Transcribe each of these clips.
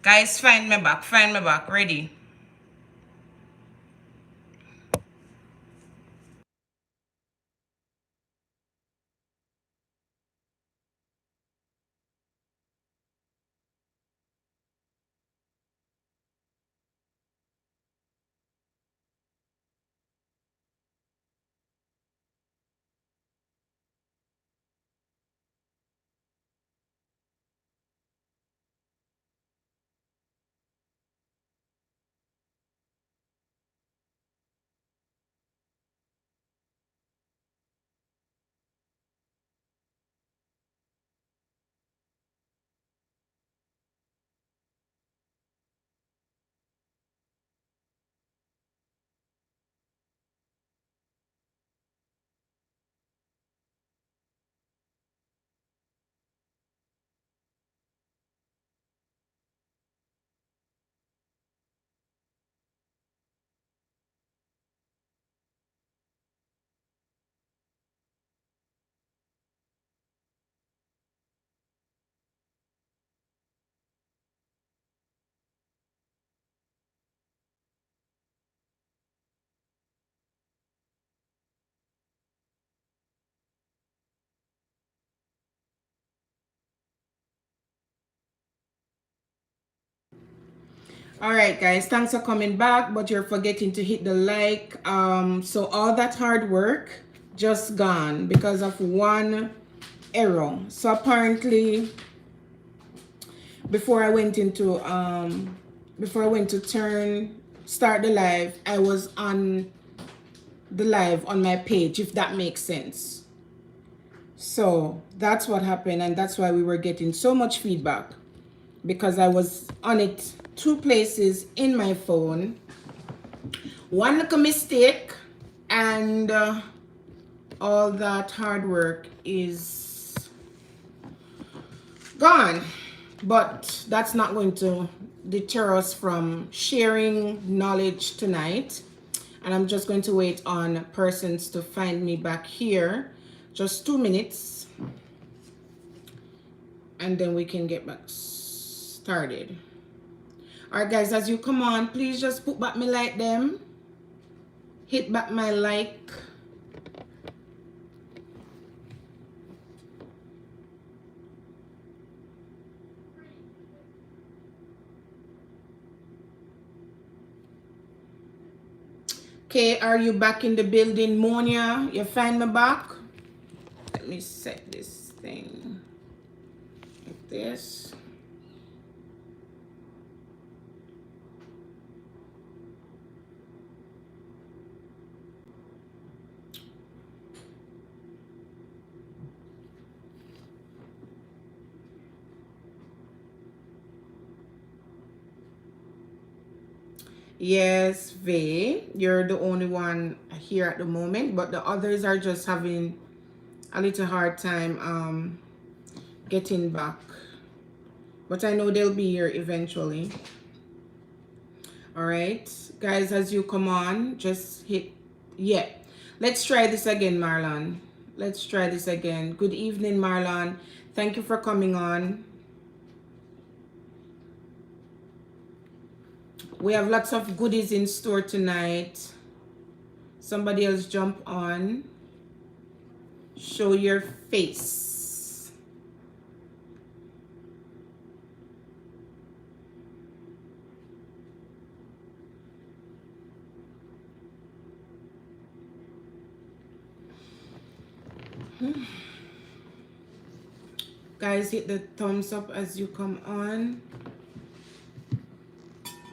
Guys, find me back. Find me back. Ready. All right, guys, thanks for coming back, but you're forgetting to hit the like. So all that hard work just gone because of one error. So apparently, before I went into before I went to start the live, I was on the live on my page, if that makes sense. So that's what happened, and that's why we were getting so much feedback, because I was on it two places in my phone. One little mistake, and all that hard work is gone. But that's not going to deter us from sharing knowledge tonight. And I'm just going to wait on persons to find me back here. Just 2 minutes. And then we can get back started. Alright, guys, as you come on, please just put back me like them. Hit back my like. Okay, are you back in the building, Monia? You find me back? Let me set this thing like this. Yes, Vay, you're the only one here at the moment, but the others are just having a little hard time getting back. But I know they'll be here eventually. All right, guys, as you come on, just hit, yeah. Let's try this again, Marlon. Let's try this again. Good evening, Marlon. Thank you for coming on. We have lots of goodies in store tonight. Somebody else jump on. Show your face. Guys, hit the thumbs up as you come on.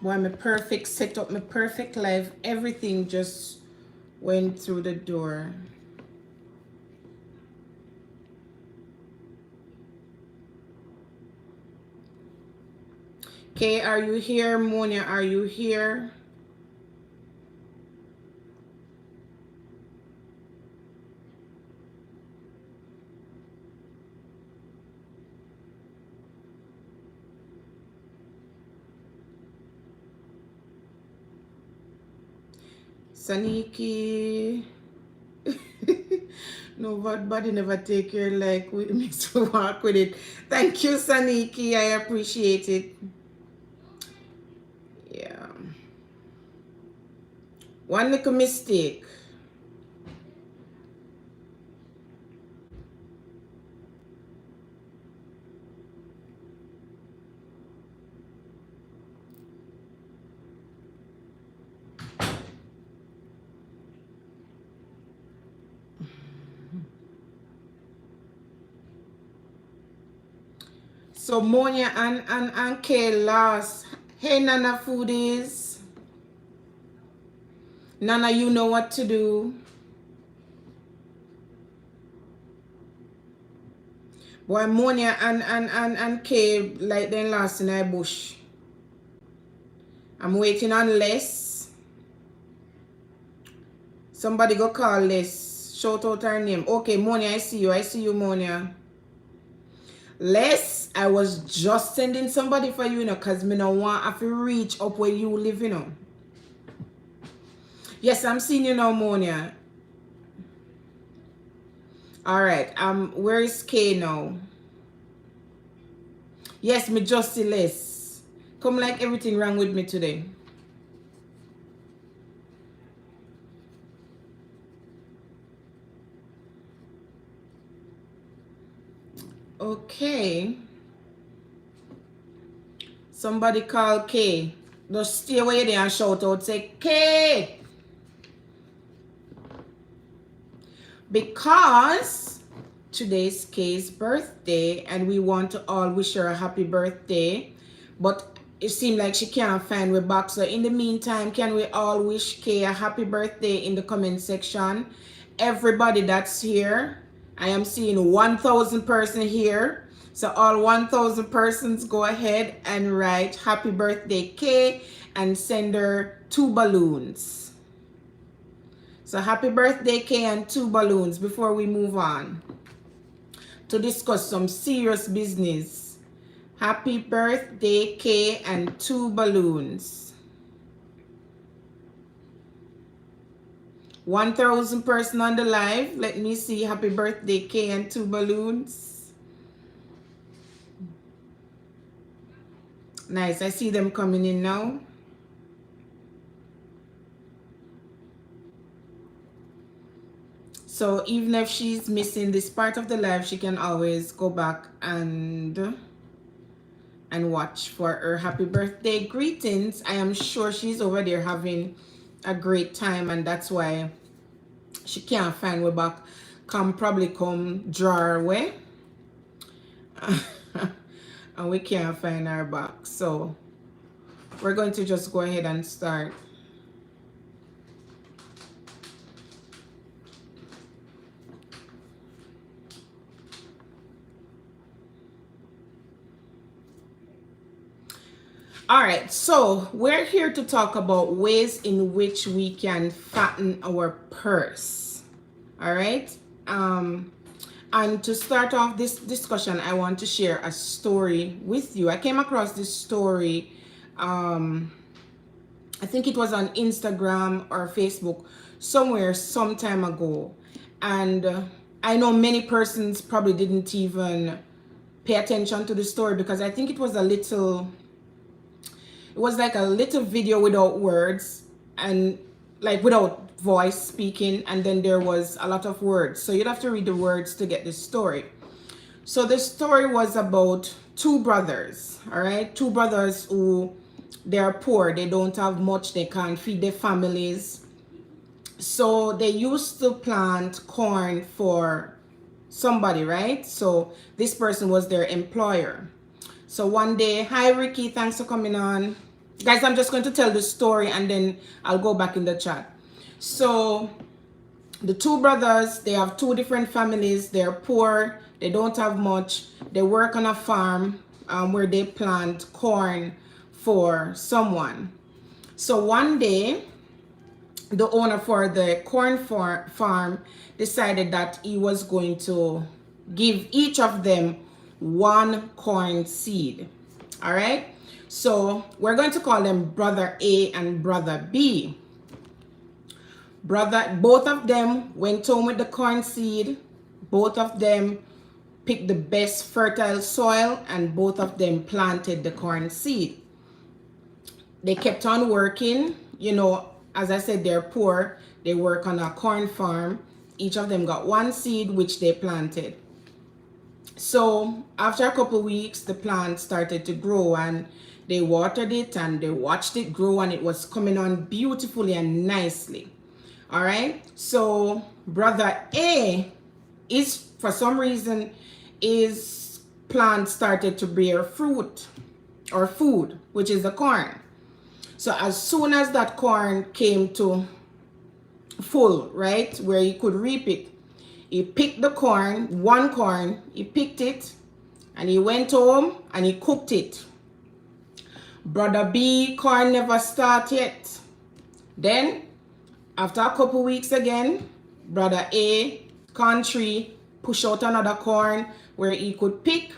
Boy, my perfect setup, my perfect life, everything just went through the door. Okay, are you here? Monia, are you here? Saniki. No, but body never take your like with me to walk with it. Thank you, Saniki. I appreciate it. One little mistake. So Monia and Kay lost. Hey Nana foodies. Nana, you know what to do. Boy, Monia and Kay like they lost in a bush. I'm waiting on Les. Somebody go call Les. Shout out her name. Okay, Monia, I see you. I see you, Monia. Les, I was just sending somebody for you, because me no want to reach up where you live, Yes, I'm seeing you now, Monia. Alright, where is Kay now? Yes, me just see Les. Come like everything wrong with me today. Okay. Somebody call Kay. Just stay away there and shout out, say, Kay! Because today's Kay's birthday and we want to all wish her a happy birthday. But it seems like she can't find her back. So in the meantime, can we all wish Kay a happy birthday in the comment section? Everybody that's here. I am seeing 1,000 persons here. So all 1,000 persons go ahead and write happy birthday Kay and send her 2 balloons. So happy birthday Kay and 2 balloons before we move on to discuss some serious business. Happy birthday Kay and 2 balloons. 1,000 person on the live. Let me see. Happy birthday Kay and 2 balloons. Nice. I see them coming in now. So even if she's missing this part of the live, she can always go back and watch for her happy birthday greetings. I am sure she's over there having a great time, and that's why she can't find way back. Probably come draw her way. And we can't find her back. So we're going to just go ahead and start. All right, so we're here to talk about ways in which we can fatten our purse. All right, and to start off this discussion, I want to share a story with you. I came across this story, I think it was on Instagram or Facebook somewhere some time ago, and I know many persons probably didn't even pay attention to the story because I think it was it was like a little video without words and like without voice speaking, and then there was a lot of words, so you'd have to read the words to get the story. So the story was about 2 brothers. All right, 2 brothers who they're poor, they don't have much, they can't feed their families, so they used to plant corn for somebody, right? So this person was their employer. So one day, hi Ricky, thanks for coming on. Guys, I'm just going to tell the story and then I'll go back in the chat. So the 2 brothers, they have 2 different families. They're poor, they don't have much. They work on a farm where they plant corn for someone. So one day, the owner for the corn farm decided that he was going to give each of them 1 corn seed. All right, so we're going to call them brother A and brother B. Both of them went home with the corn seed. Both of them picked the best fertile soil and both of them planted the corn seed. They kept on working, As I said, they're poor. They work on a corn farm. Each of them got one seed which they planted. So after a couple weeks, the plant started to grow, and they watered it and they watched it grow, and it was coming on beautifully and nicely. All right. So brother A is, for some reason, his plant started to bear fruit or food, which is the corn. So as soon as that corn came to full, right, where he could reap it, he picked the corn, one corn, he picked it, and he went home and he cooked it. Brother B corn never start yet. Then, after a couple weeks again, brother A corn tree push out another corn where he could pick.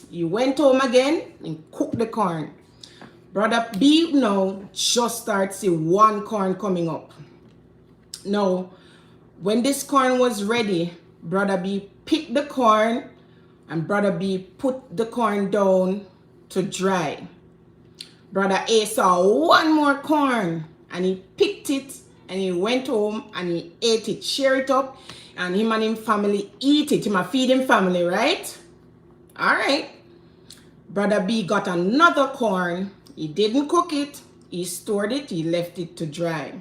He went home again and cooked the corn. Brother B now just starts see one corn coming up. Now, when this corn was ready, brother B picked the corn and brother B put the corn down to dry. Brother A saw one more corn and he picked it and he went home and he ate it, share it up, and him and his family eat it. Him a feed him family, right? All right. Brother B got another corn. He didn't cook it. He stored it. He left it to dry.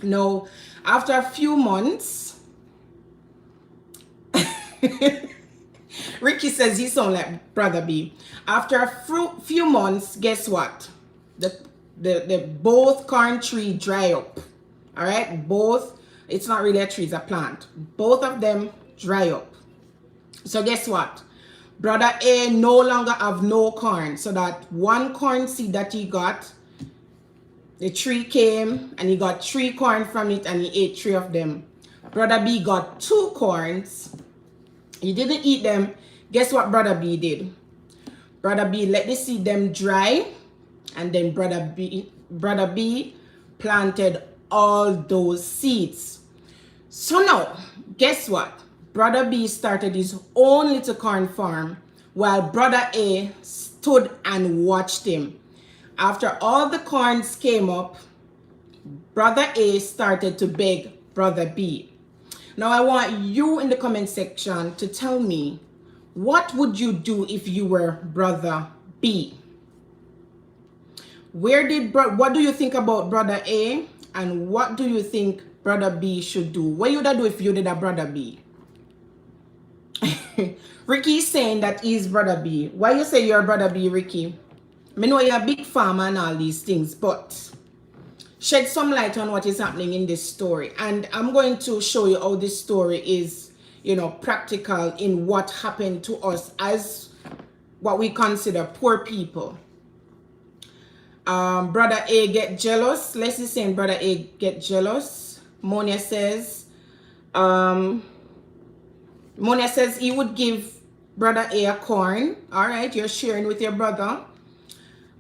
Now, after a few months, Ricky says he sound like brother B. After a few months, guess what? The both corn tree dry up. All right, both. It's not really a tree; it's a plant. Both of them dry up. So guess what? Brother A no longer have no corn. So that one corn seed that he got, the tree came and he got 3 corn from it and he ate 3 of them. Brother B got 2 corns. He didn't eat them. Guess what brother B did? Brother B let the seed them dry, and then brother B planted all those seeds. So now, guess what? Brother B started his own little corn farm while brother A stood and watched him. After all the corns came up, brother A started to beg brother B. Now I want you in the comment section to tell me, what would you do if you were brother B? What do you think about brother A, and what do you think brother B should do? What you would do if you did a brother B? Ricky is saying that he's brother B. Why you say you're brother B, Ricky? I know you're a big farmer and all these things, but shed some light on what is happening in this story. And I'm going to show you how this story is, practical in what happened to us as what we consider poor people. Brother A get jealous. Leslie's saying brother A get jealous. Monia says he would give brother A corn. All right, you're sharing with your brother.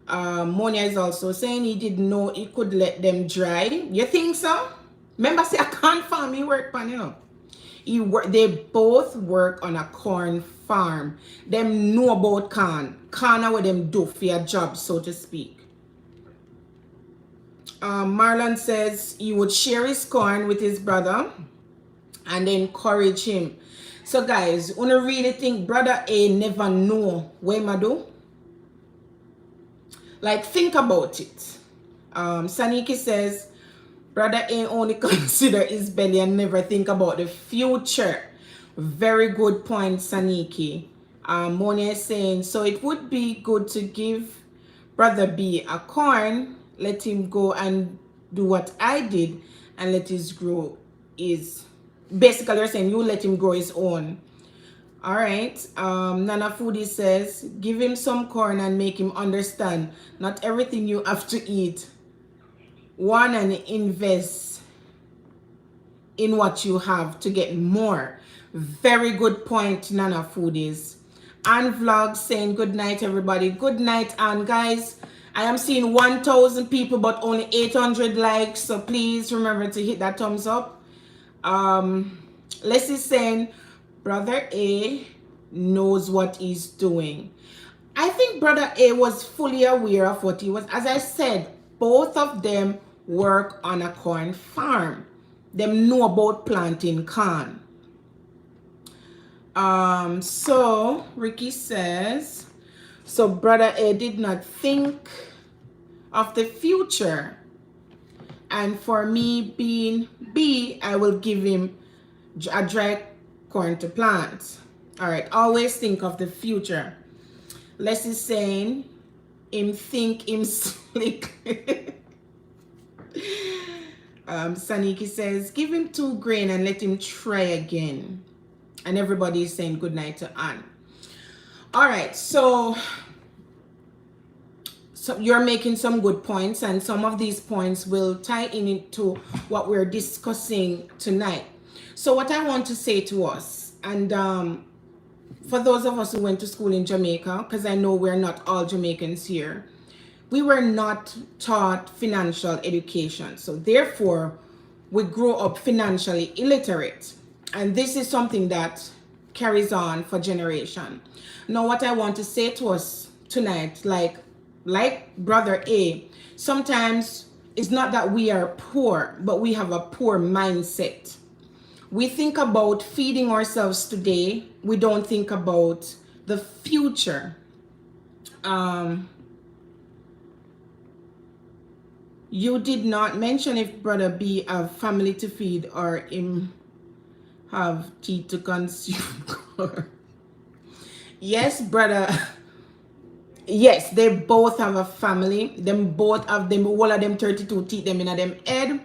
Monia is also saying he didn't know he could let them dry. You think so? Remember, say I can't farm. He work on, They both work on a corn farm. Them know about corn. Corn are what them do for your job, so to speak. Marlon says he would share his corn with his brother and encourage him. So guys, when you really think brother A never know what I do? Like, think about it. Saniki says brother A only consider his belly and never think about the future. Very good point, Saniki. Monia is saying, so it would be good to give brother B a corn, let him go and do what I did, and let his grow his. Basically, you're saying you let him grow his own. All right. Nana Foodie says, give him some corn and make him understand not everything you have to eat. One, and invest in what you have to get more. Very good point, Nana Foodies. And Vlog saying good night, everybody. Good night. And guys, I am seeing 1,000 people but only 800 likes, so please remember to hit that thumbs up. Leslie's saying brother A knows what he's doing. I think brother A was fully aware of what he was. As I said, both of them work on a corn farm. Them know about planting corn. So Ricky says, so brother A did not think of the future. And for me being B, I will give him a dry corn to plant. All right, always think of the future. Les is saying, him think him slick. Saniki says, give him 2 grain and let him try again. And everybody is saying good night to Anne. All right, so you're making some good points, and some of these points will tie into what we're discussing tonight. So what I want to say to us, and for those of us who went to school in Jamaica, because I know we're not all Jamaicans here, we were not taught financial education. So therefore, we grow up financially illiterate. And this is something that carries on for generation. Now, what I want to say to us tonight, like brother A, sometimes it's not that we are poor, but we have a poor mindset. We think about feeding ourselves today. We don't think about the future. You did not mention if brother B have family to feed or him have teeth to consume. Yes, brother. Yes, they both have a family. Them both have them, all of them 32 teeth them in them head.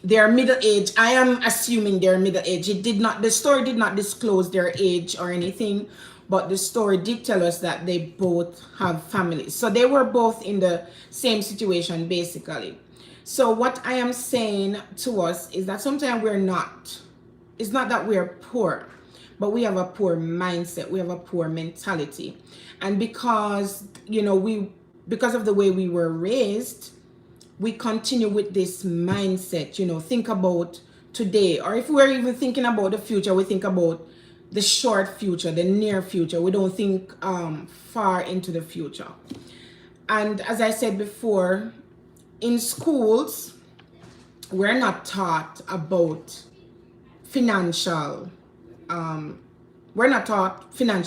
They are middle age. I am assuming they're middle age. The story did not disclose their age or anything, but the story did tell us that they both have families. So they were both in the same situation, basically. So what I am saying to us is that sometimes it's not that we're poor, but we have a poor mindset. We have a poor mentality. And because, because of the way we were raised, we continue with this mindset, think about today. Or if we're even thinking about the future, we think about the short future, the near future. We don't think far into the future. And as I said before, in schools, we're not taught about financial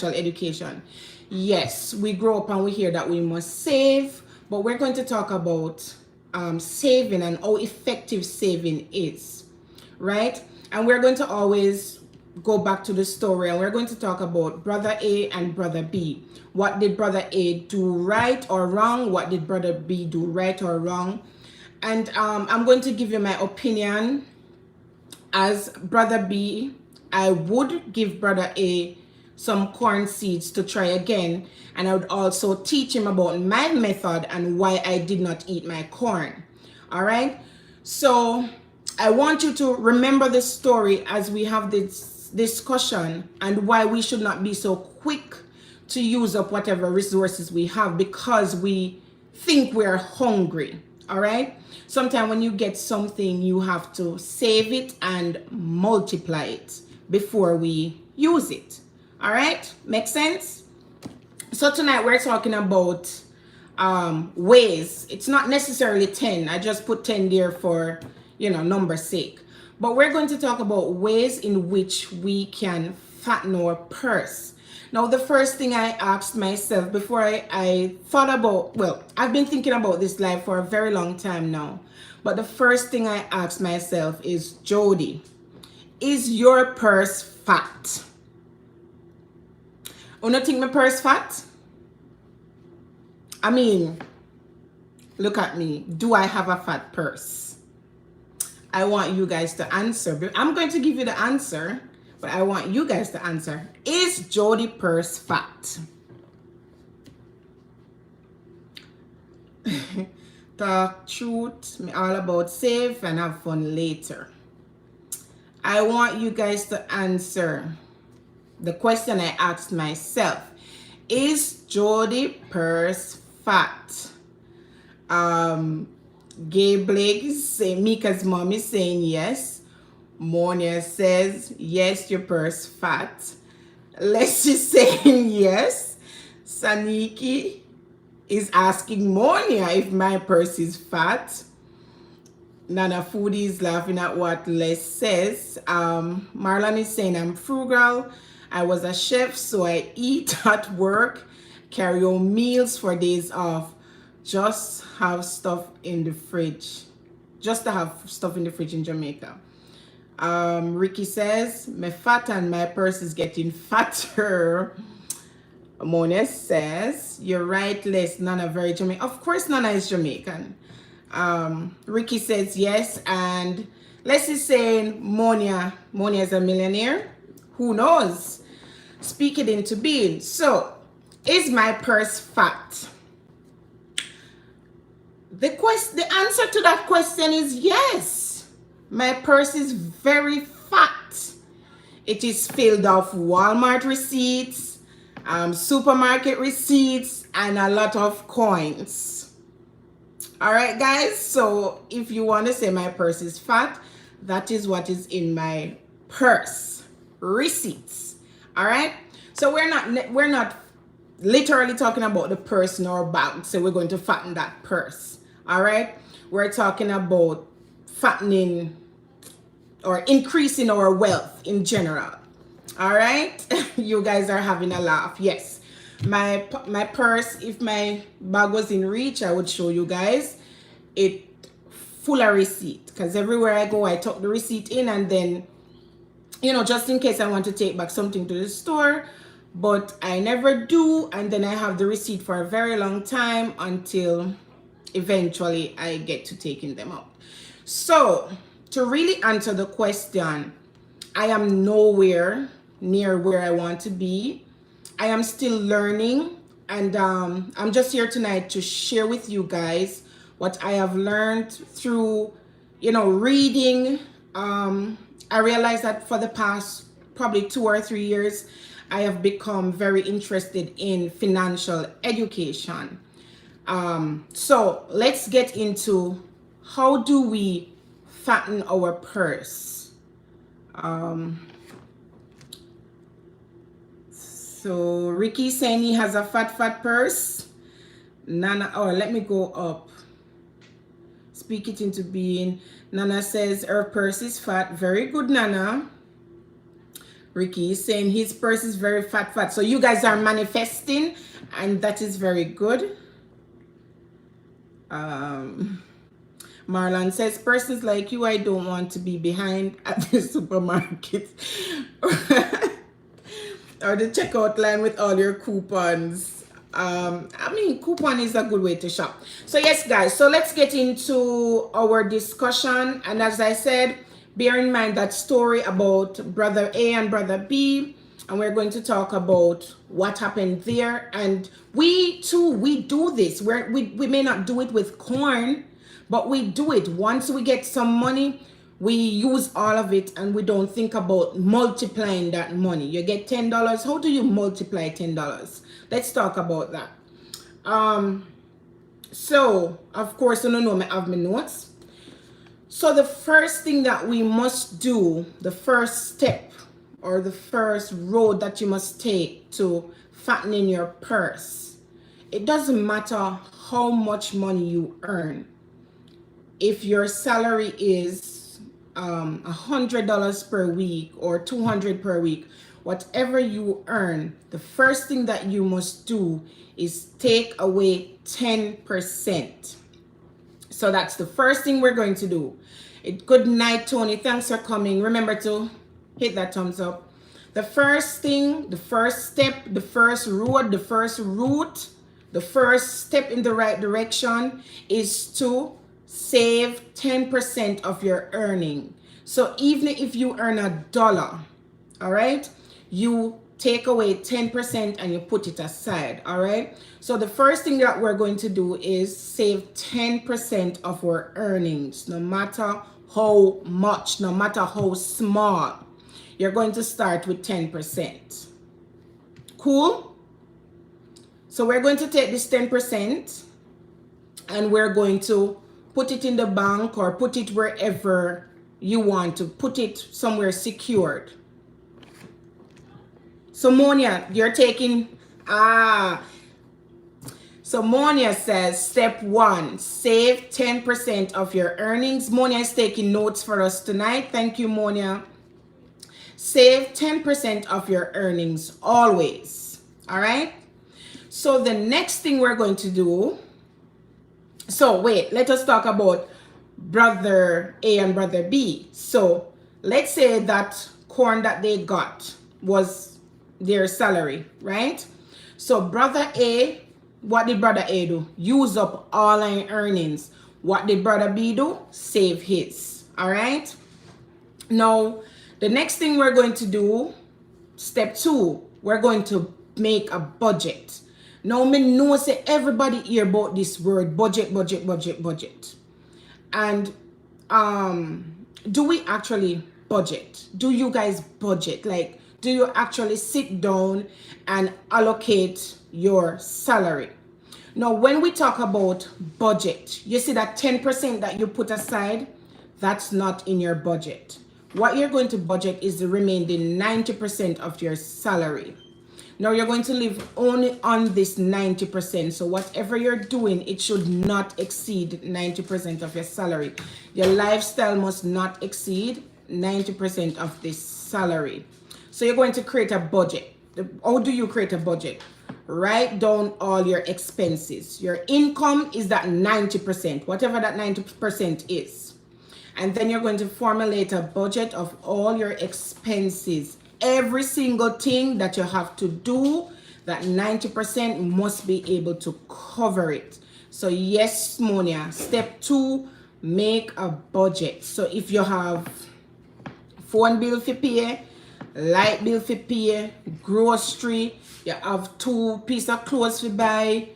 education. Yes, we grow up and we hear that we must save, but we're going to talk about saving and how effective saving is, right? And we're going to always go back to the story, and we're going to talk about brother A and brother B. What did brother A do right or wrong? What did brother B do right or wrong? And I'm going to give you my opinion. As brother B, I would give brother A some corn seeds to try again, and I would also teach him about my method and why I did not eat my corn. All right, so I want you to remember the story as we have this discussion, and why we should not be so quick to use up whatever resources we have because we think we're hungry. All right, sometimes when you get something, you have to save it and multiply it before we use it. All right, make sense? So tonight we're talking about ways. It's not necessarily 10. I just put 10 there for, number's sake. But we're going to talk about ways in which we can fatten our purse. Now, the first thing I asked myself before I thought about, I've been thinking about this life for a very long time now. But the first thing I asked myself is, Jody, is your purse fat? You don't think my purse fat? I mean, look at me. Do I have a fat purse? I want you guys to answer. I'm going to give you the answer, but I want you guys to answer. Is Jody purse fat? Talk truth, me all about save and have fun later. I want you guys to answer the question I asked myself. Is Jody purse fat? Gabe Blake is saying, Mika's mom is saying yes. Monia says yes, your purse fat. Leslie's saying yes. Saniki is asking Monia if my purse is fat. Nana Foodie is laughing at what Les says. Marlon is saying I'm frugal. I was a chef, so I eat at work, carry home meals for days off. Just have stuff in the fridge. Just to have stuff in the fridge in Jamaica. Ricky says, my fat and my purse is getting fatter. Mona says, you're right, Les. Nana very Jamaican. Of course, Nana is Jamaican. Ricky says yes, and Les is saying Monia is a millionaire. Who knows? Speak it into being. So, is my purse fat? The answer to that question is yes. My purse is very fat. It is filled of Walmart receipts, supermarket receipts, and a lot of coins. All right, guys. So if you want to say my purse is fat, that is what is in my purse. Receipts. All right. So we're not literally talking about the purse in our bag. So we're going to fatten that purse. All right. We're talking about fattening or increasing our wealth in general. All right. You guys are having a laugh. Yes. My purse, if my bag was in reach, I would show you guys it full of receipt, because everywhere I go I tuck the receipt in, and then, you know, just in case I want to take back something to the store, but I never do, and then I have the receipt for a very long time until eventually I get to taking them out. So to really answer the question, I am nowhere near where I want to be. I am still learning, and I'm just here tonight to share with you guys what I have learned through, you know, reading. I realized that for the past probably 2 or 3 years, I have become very interested in financial education. So let's get into how do we fatten our purse. So Ricky saying he has a fat purse. Nana, oh, let me go up. Speak it into being. Nana says her purse is fat. Very good, Nana. Ricky is saying his purse is very fat. So you guys are manifesting, and that is very good. Marlon says, persons like you, I don't want to be behind at the supermarket or the checkout line with all your coupons. I mean, coupon is a good way to shop. So yes, guys, so let's get into our discussion. And as I said, bear in mind that story about brother A and brother B, and we're going to talk about what happened there. And we too, we do this. We may not do it with corn, but we do it. Once we get some money, we use all of it, and we don't think about multiplying that money. You get $10. How do you multiply $10? Let's talk about that. So, of course, I don't know, I have my notes. So the first thing that we must do, the first step or the first road that you must take to fattening your purse, it doesn't matter how much money you earn. If your salary is $100 per week or $200 per week, whatever you earn, the first thing that you must do is take away 10%. So that's the first thing we're going to do. Good night, Tony. Thanks for coming. Remember to hit that thumbs up. The first thing, the first step, the first road, the first route, the first step in the right direction is to save 10% of your earning. So even if you earn $1, all right, you take away 10% and you put it aside. All right. So the first thing that we're going to do is save 10% of our earnings, no matter how much, no matter how small. You're going to start with 10%. Cool. So we're going to take this 10% and we're going to put it in the bank or put it wherever you want to. Put it somewhere secured. So Monia, you're taking, So Monia says, step 1, save 10% of your earnings. Monia is taking notes for us tonight. Thank you, Monia. Save 10% of your earnings always. All right. So the next thing we're going to do. So wait, let us talk about brother A and brother B. So let's say that corn that they got was their salary, right? So brother A, what did brother A do? Use up all our earnings. What did brother B do? Save his. All right. Now, the next thing we're going to do, step 2, we're going to make a budget. Now, me know say everybody hear about this word budget, budget, budget, budget. And do we actually budget? Do you guys budget? Like, do you actually sit down and allocate your salary? Now, when we talk about budget, you see that 10% that you put aside, that's not in your budget. What you're going to budget is the remaining 90% of your salary. Now you're going to live only on this 90%. So whatever you're doing, it should not exceed 90% of your salary. Your lifestyle must not exceed 90% of this salary. So you're going to create a budget. How do you create a budget? Write down all your expenses. Your income is that 90%, whatever that 90% is. And then you're going to formulate a budget of all your expenses. Every single thing that you have to do, that 90% must be able to cover it. So yes, Monia, step 2, make a budget. So if you have phone bill for pay, light bill for pay, grocery, you have 2 pieces of clothes to buy,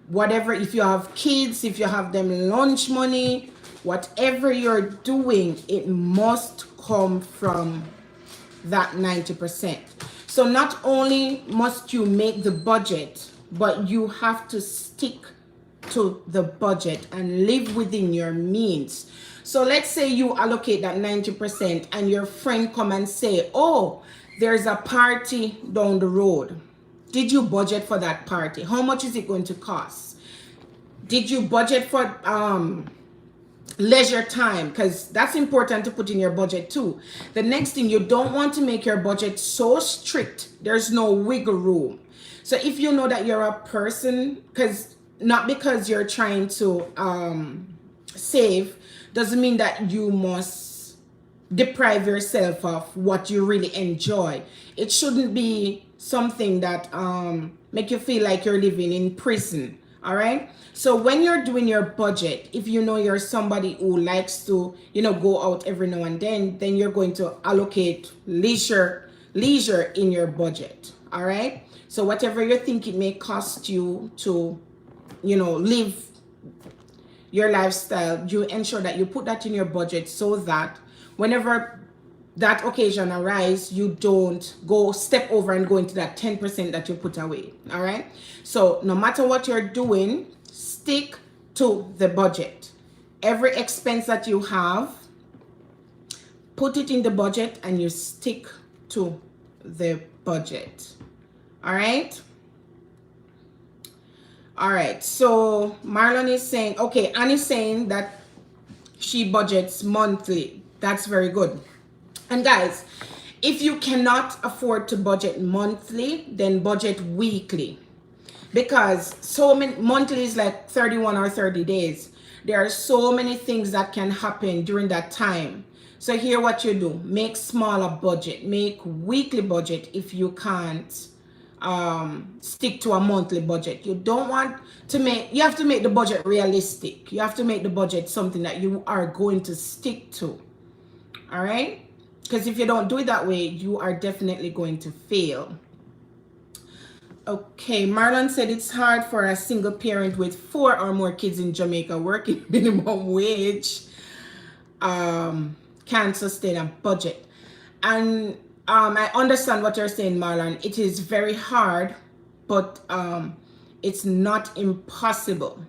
whatever, if you have kids, if you have them lunch money, whatever you're doing, it must come from that 90%. So not only must you make the budget, but you have to stick to the budget and live within your means. So let's say you allocate that 90% and your friend come and say, oh, there's a party down the road. Did you budget for that party? How much is it going to cost? Did you budget for leisure time? Because that's important to put in your budget too. The next thing, you don't want to make your budget so strict there's no wiggle room. So if you know that you're a person, not because you're trying to save doesn't mean that you must deprive yourself of what you really enjoy. It shouldn't be something that make you feel like you're living in prison. All right. So when you're doing your budget, if you know you're somebody who likes to, go out every now and then you're going to allocate leisure in your budget. All right. So whatever you think it may cost you to, live your lifestyle, you ensure that you put that in your budget so that whenever that occasion arises, you don't go step over and go into that 10% that you put away. All right. So no matter what you're doing, stick to the budget. Every expense that you have, put it in the budget and you stick to the budget. All right. All right. So Marlon is saying, okay, Annie's saying that she budgets monthly. That's very good. And guys, if you cannot afford to budget monthly, then budget weekly. Because so many, monthly is like 31 or 30 days. There are so many things that can happen during that time. So here what you do, make smaller budget, make weekly budget if you can't stick to a monthly budget. You don't want to you have to make the budget realistic. You have to make the budget something that you are going to stick to. All right? Because if you don't do it that way, you are definitely going to fail. Okay, Marlon said it's hard for a single parent with 4 or more kids in Jamaica working minimum wage can't sustain a budget. And I understand what you're saying, Marlon. It is very hard, but it's not impossible.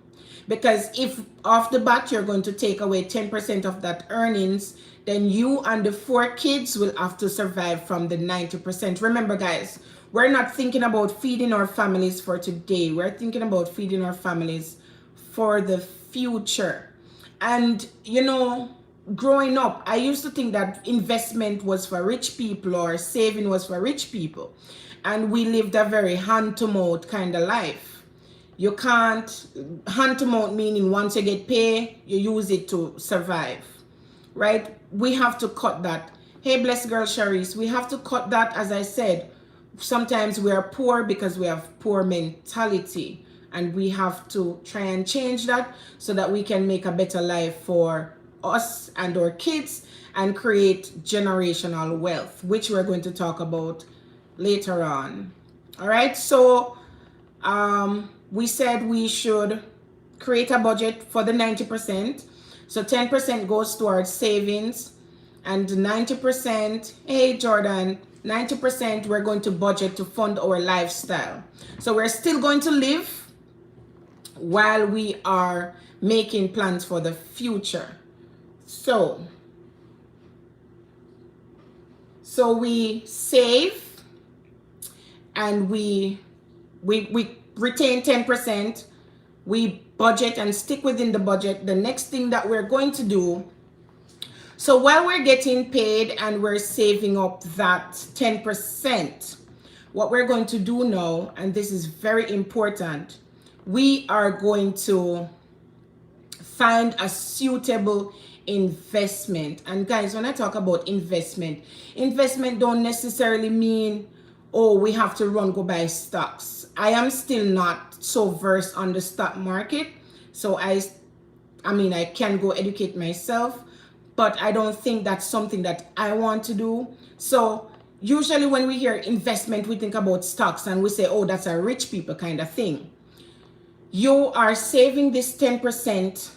Because if off the bat you're going to take away 10% of that earnings, then you and the 4 kids will have to survive from the 90%. Remember, guys, we're not thinking about feeding our families for today. We're thinking about feeding our families for the future. And you know, growing up, I used to think that investment was for rich people or saving was for rich people. And we lived a very hand to mouth kind of life. You can't, hand to mouth meaning once you get paid, you use it to survive, right? We have to cut that. Hey, blessed girl Sharice, we have to cut that. As I said, sometimes we are poor because we have poor mentality, and we have to try and change that so that we can make a better life for us and our kids and create generational wealth, which we're going to talk about later on. All right, so we said we should create a budget for the 90%. So 10% goes towards savings, and 90%, hey Jordan, 90% we're going to budget to fund our lifestyle. So we're still going to live while we are making plans for the future. So we save and we retain 10%. We budget and stick within the budget. The next thing that we're going to do, so while we're getting paid and we're saving up that 10%, what we're going to do now, and this is very important, we are going to find a suitable investment. And guys, when I talk about investment don't necessarily mean, oh, we have to go buy stocks. I am still not so versed on the stock market, so I mean, I can go educate myself, but I don't think that's something that I want to do. So usually when we hear investment, we think about stocks and we say, oh, that's a rich people kind of thing. You are saving this 10%,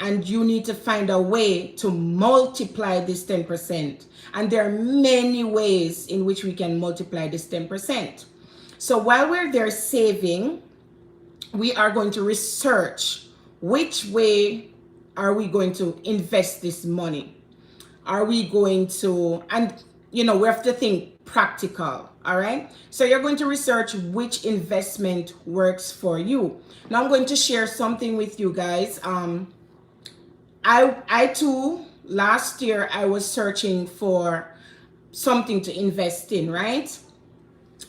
and you need to find a way to multiply this 10%. And there are many ways in which we can multiply this 10%. So while we're there saving, we are going to research which way are we going to invest this money. Are we going to, and you know, we have to think practical. All right, so you're going to research which investment works for you. Now I'm going to share something with you guys. I too, last year I was searching for something to invest in, right?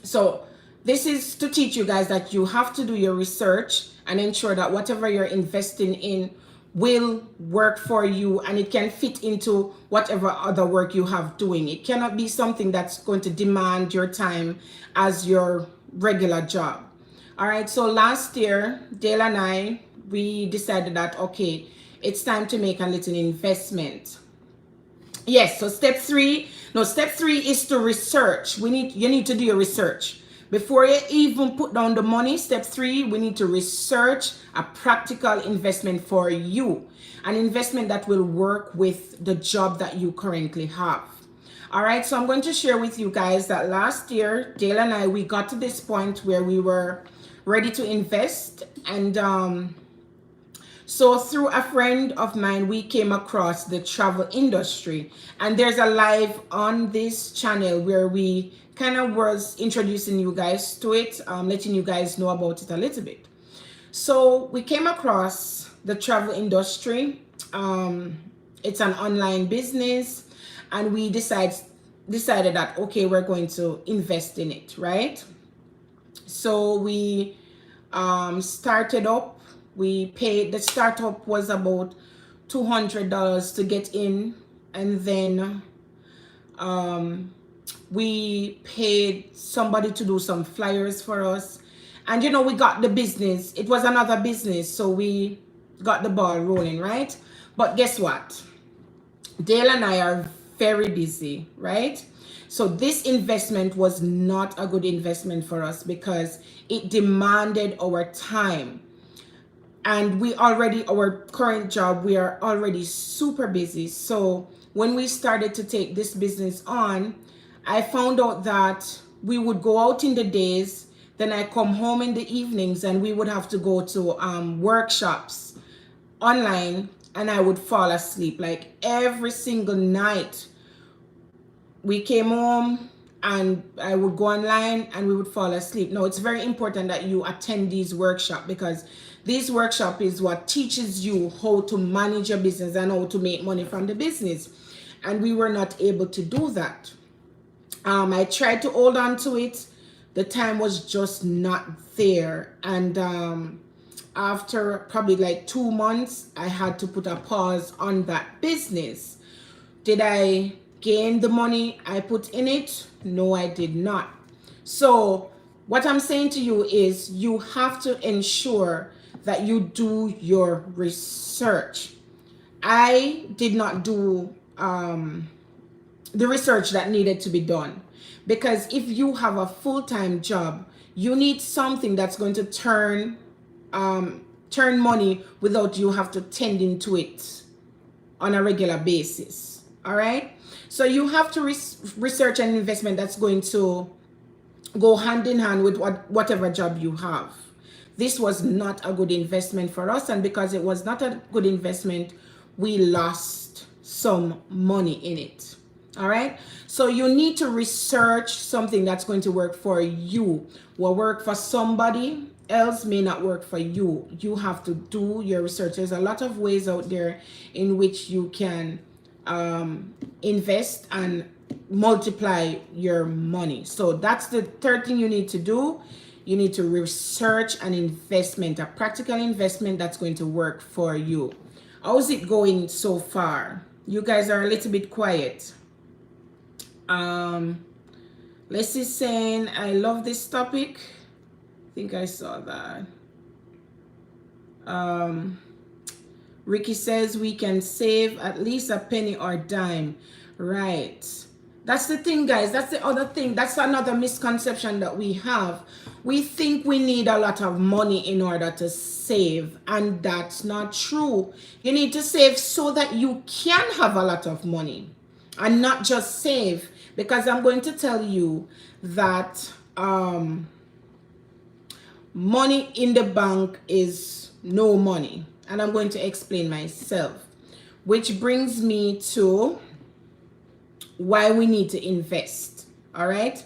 So this is to teach you guys that you have to do your research and ensure that whatever you're investing in will work for you, and it can fit into whatever other work you have doing. It cannot be something that's going to demand your time as your regular job. All right, so last year, Dale and I, we decided that, okay, it's time to make a little investment. Yes, so step three is to research. You need to do your research. Before you even put down the money, step 3, we need to research a practical investment for you. An investment that will work with the job that you currently have. All right, so I'm going to share with you guys that last year, Dale and I, we got to this point where we were ready to invest. And so through a friend of mine, we came across the travel industry. And there's a live on this channel where we kind of was introducing you guys to it, letting you guys know about it a little bit. So we came across the travel industry. It's an online business, and we decided that, okay, we're going to invest in it, right? So we started up. We paid, the startup was about $200 to get in, and then we paid somebody to do some flyers for us. And you know, we got the business. It was another business, so we got the ball rolling, right? But guess what? Dale and I are very busy, right? So this investment was not a good investment for us because it demanded our time. And our current job, we are already super busy. So when we started to take this business on, I found out that we would go out in the days, then I come home in the evenings, and we would have to go to workshops online, and I would fall asleep like every single night. We came home and I would go online and we would fall asleep. No, it's very important that you attend these workshops, because this workshop is what teaches you how to manage your business and how to make money from the business. And we were not able to do that. I tried to hold on to it. The time was just not there. And after probably like 2 months, I had to put a pause on that business. Did I gain the money I put in it? No, I did not. So what I'm saying to you is you have to ensure that you do your research. I did not do the research that needed to be done, because if you have a full-time job, you need something that's going to turn money without you have to tend into it on a regular basis. All right, so you have to research an investment that's going to go hand in hand with whatever job you have. This was not a good investment for us, and because it was not a good investment, we lost some money in it. All right, so you need to research something that's going to work for you. What work for somebody else may not work for you. You have to do your research. There's a lot of ways out there in which you can invest and multiply your money. So that's the third thing you need to do. You need to research an investment, a practical investment that's going to work for you. How's it going so far? You guys are a little bit quiet. Leslie's saying, I love this topic. I think I saw that. Ricky says we can save at least a penny or dime. Right. That's the thing, guys. That's the other thing. That's another misconception that we have. We think we need a lot of money in order to save, and that's not true. You need to save so that you can have a lot of money, and not just save, because I'm going to tell you that money in the bank is no money, and I'm going to explain myself, which brings me to why we need to invest. All right,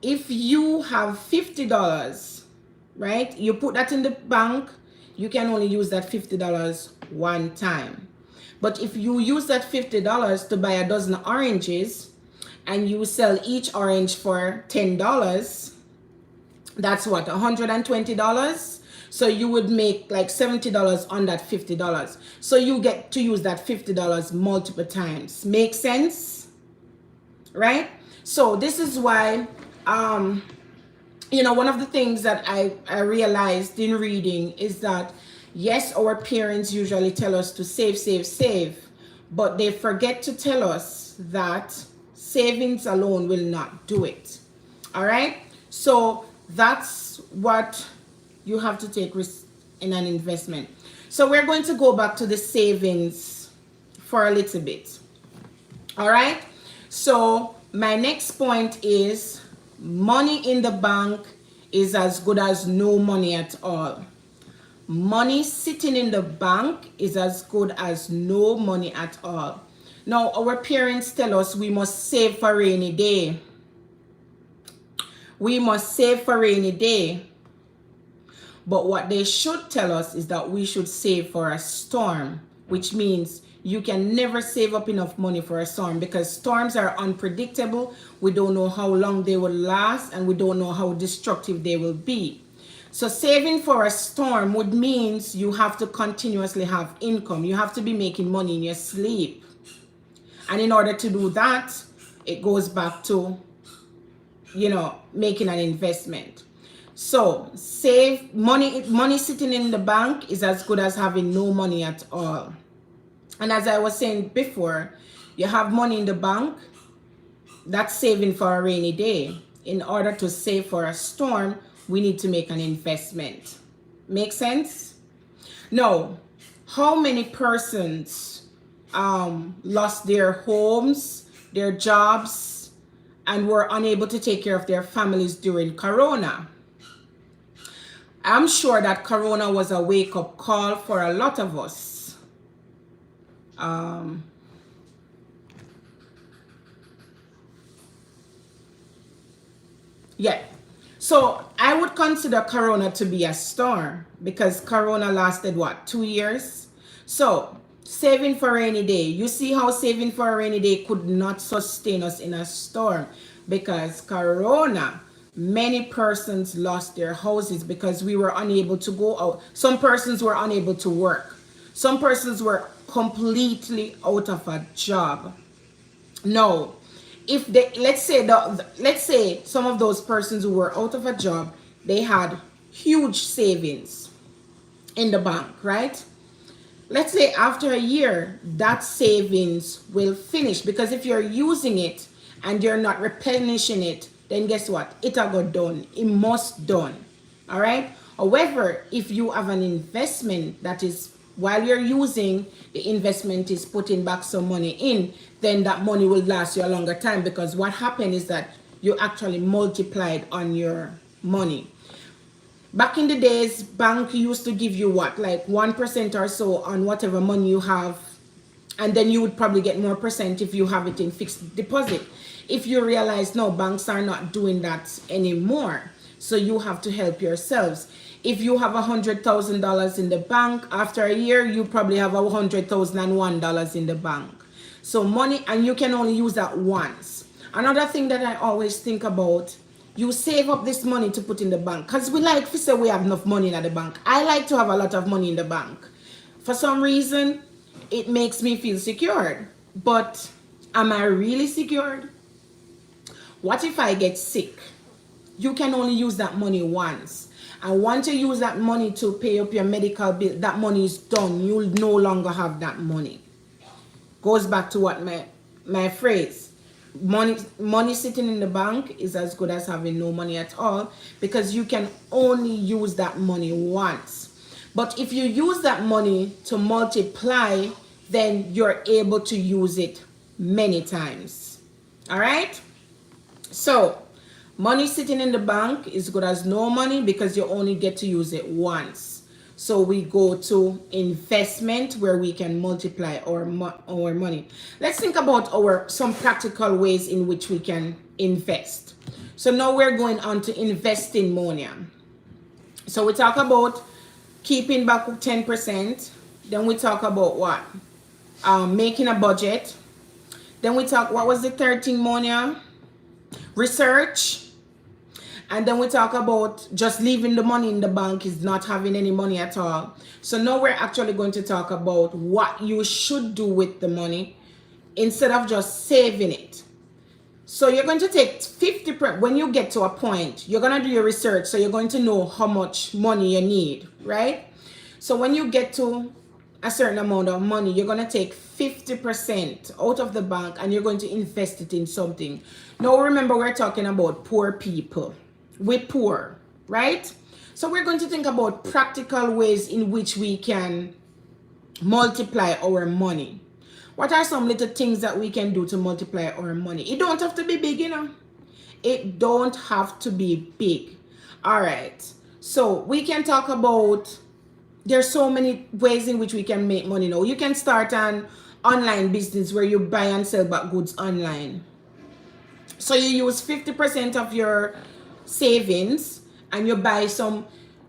if you have $50, right, you put that in the bank, you can only use that $50 one time. But if you use that $50 to buy a dozen oranges and you sell each orange for $10, that's what, $120. So you would make like $70 on that $50. So you get to use that $50 multiple times. Make sense? Right? So this is why, you know, one of the things that I realized in reading is that, yes, our parents usually tell us to save, save, save, but they forget to tell us that savings alone will not do it. All right? So that's what you have to take risk in an investment. So we're going to go back to the savings for a little bit. All right? So my next point is money in the bank is as good as no money at all. Money sitting in the bank is as good as no money at all. Now, our parents tell us we must save for rainy day. We must save for rainy day. But what they should tell us is that we should save for a storm, which means you can never save up enough money for a storm, because storms are unpredictable. We don't know how long they will last, and we don't know how destructive they will be. So saving for a storm would means you have to continuously have income. You have to be making money in your sleep. And in order to do that, it goes back to, you know, making an investment. So save money. Money sitting in the bank is as good as having no money at all. And as I was saying before, you have money in the bank, that's saving for a rainy day. In order to save for a storm, we need to make an investment. Make sense? Now, how many persons lost their homes, their jobs, and were unable to take care of their families during Corona? I'm sure that Corona was a wake-up call for a lot of us. Yeah. So I would consider Corona to be a storm because Corona lasted what, 2 years? So saving for a rainy day. You see how saving for a rainy day could not sustain us in a storm because Corona, many persons lost their houses because we were unable to go out. Some persons were unable to work. Some persons were completely out of a job. No, if they, let's say some of those persons who were out of a job, they had huge savings in the bank, right? Let's say after a year that savings will finish, because if you're using it and you're not replenishing it, then guess what, it'll go done, it must done. All right. However, if you have an investment that is, while you're using, the investment is putting back some money in, then that money will last you a longer time, because what happened is that you actually multiplied on your money. Back in the days, bank used to give you what, like 1% or so on whatever money you have, and then you would probably get more percent if you have it in fixed deposit. If you realize no, banks are not doing that anymore, so you have to help yourselves. If you have $100,000 in the bank, after a year you probably have $100,001 in the bank. So money, and you can only use that once. Another thing that I always think about, you save up this money to put in the bank, because we like to say we have enough money in the bank. I like to have a lot of money in the bank. For some reason, it makes me feel secured. But am I really secured? What if I get sick? You can only use that money once. And once you use that money to pay up your medical bill, that money is done. You'll no longer have that money. Goes back to what my phrase, money sitting in the bank is as good as having no money at all, because you can only use that money once. But if you use that money to multiply, then you're able to use it many times. All right. So money sitting in the bank is good as no money because you only get to use it once. So we go to investment where we can multiply our money. Let's think about some practical ways in which we can invest. So now we're going on to investing money. So we talk about keeping back 10%. Then we talk about what? Making a budget. Then we talk, what was the third thing, Monia? Research. And then we talk about just leaving the money in the bank, is not having any money at all. So now we're actually going to talk about what you should do with the money instead of just saving it. So you're going to take 50%. When you get to a point, you're going to do your research. So you're going to know how much money you need, right? So when you get to a certain amount of money, you're going to take 50% out of the bank and you're going to invest it in something. Now remember, we're talking about poor people. We're poor, right? So we're going to think about practical ways in which we can multiply our money. What are some little things that we can do to multiply our money? It don't have to be big, you know. It don't have to be big. All right. So we can talk about, there's so many ways in which we can make money now. You can start an online business where you buy and sell back goods online. So you use 50% of your savings and you buy some,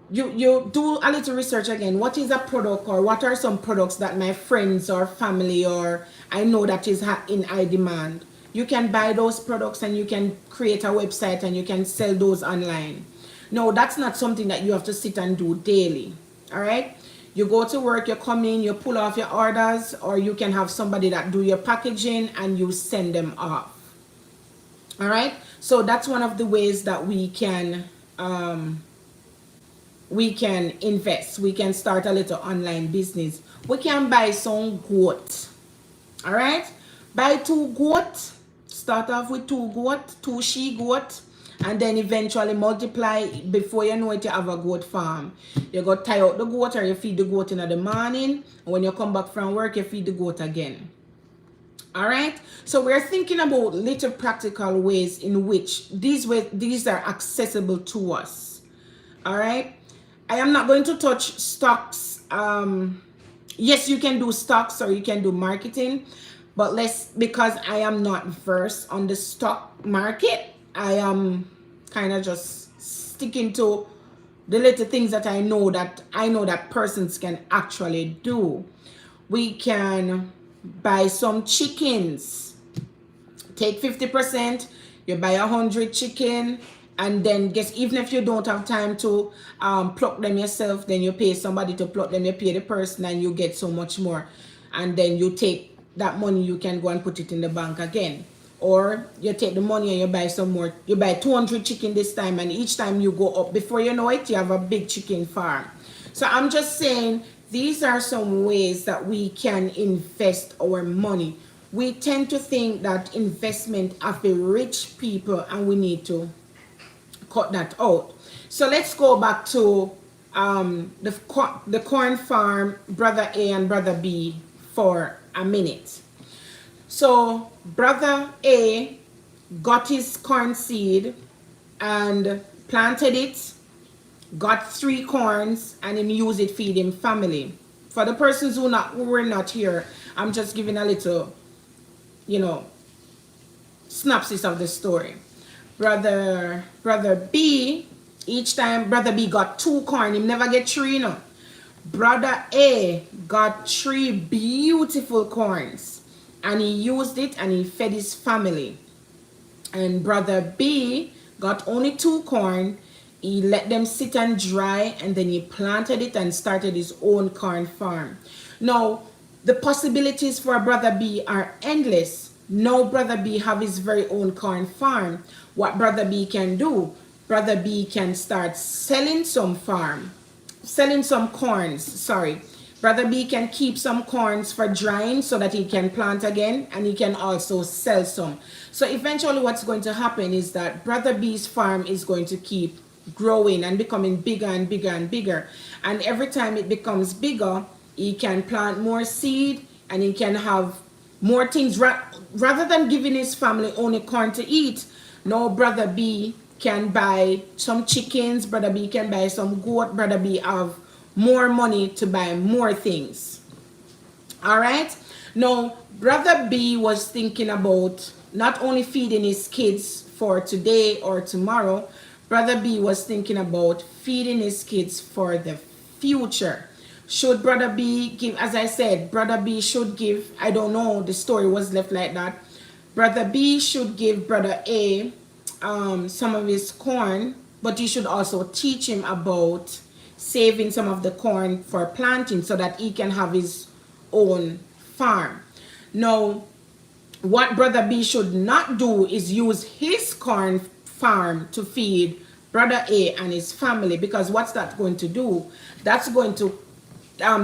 you do a little research again. What is a product, or what are some products that my friends or family or I know that is in high demand? You can buy those products and you can create a website and you can sell those online. No, that's not something that you have to sit and do daily. All right. You go to work, you come in, you pull off your orders, or you can have somebody that do your packaging and you send them off. All right. So that's one of the ways that we can invest. We can start a little online business. We can buy some goat. All right. Buy 2 goat. Start off with 2 goat, 2 she goat, and then eventually multiply. Before you know it, you have a goat farm. You go tie out the goat, or you feed the goat in the morning, and when you come back from work, you feed the goat again. All right. So we're thinking about little practical ways in which these are accessible to us. All right. I am not going to touch stocks. Yes, you can do stocks or you can do marketing, but because I am not versed on the stock market, I am kind of just sticking to the little things that I know that persons can actually do. We can buy some chickens. Take 50%, you buy 100 chicken, and then guess even if you don't have time to pluck them yourself, then you pay somebody to pluck them, you pay the person, and you get so much more. And then you take that money, you can go and put it in the bank again. Or you take the money and you buy some more. You buy 200 chicken this time, and each time you go up, before you know it, you have a big chicken farm. So I'm just saying, these are some ways that we can invest our money. We tend to think that investment are for rich people, and we need to cut that out. So let's go back to the corn farm, brother A and brother B, for a minute. So brother A got his corn seed and planted it, got 3 corns, and him use it feed him family. For the persons who were not here, I'm just giving a little, synopsis of the story. Brother B, each time brother B got 2 corn, him never get 3, no. Brother A got 3 beautiful corns, and he used it and he fed his family. And brother B got only 2 corn. He let them sit and dry, and then he planted it and started his own corn farm. Now, the possibilities for brother B are endless. Now brother B have his very own corn farm. What brother B can do? Brother B can start selling some corns, sorry. Brother B can keep some corns for drying so that he can plant again, and he can also sell some. So eventually what's going to happen is that brother B's farm is going to keep growing and becoming bigger and bigger and bigger. And every time it becomes bigger, he can plant more seed and he can have more things. Rather than giving his family only corn to eat, now brother B can buy some chickens, brother B can buy some goat, brother B have more money to buy more things. All right. Now brother B was thinking about not only feeding his kids for today or tomorrow. Brother B was thinking about feeding his kids for the future. Should brother B give, as I said, brother B should give, I don't know, the story was left like that. Brother B should give brother A some of his corn, but he should also teach him about saving some of the corn for planting so that he can have his own farm. Now, what brother B should not do is use his corn farm to feed brother A and his family, because what's that going to do? That's going to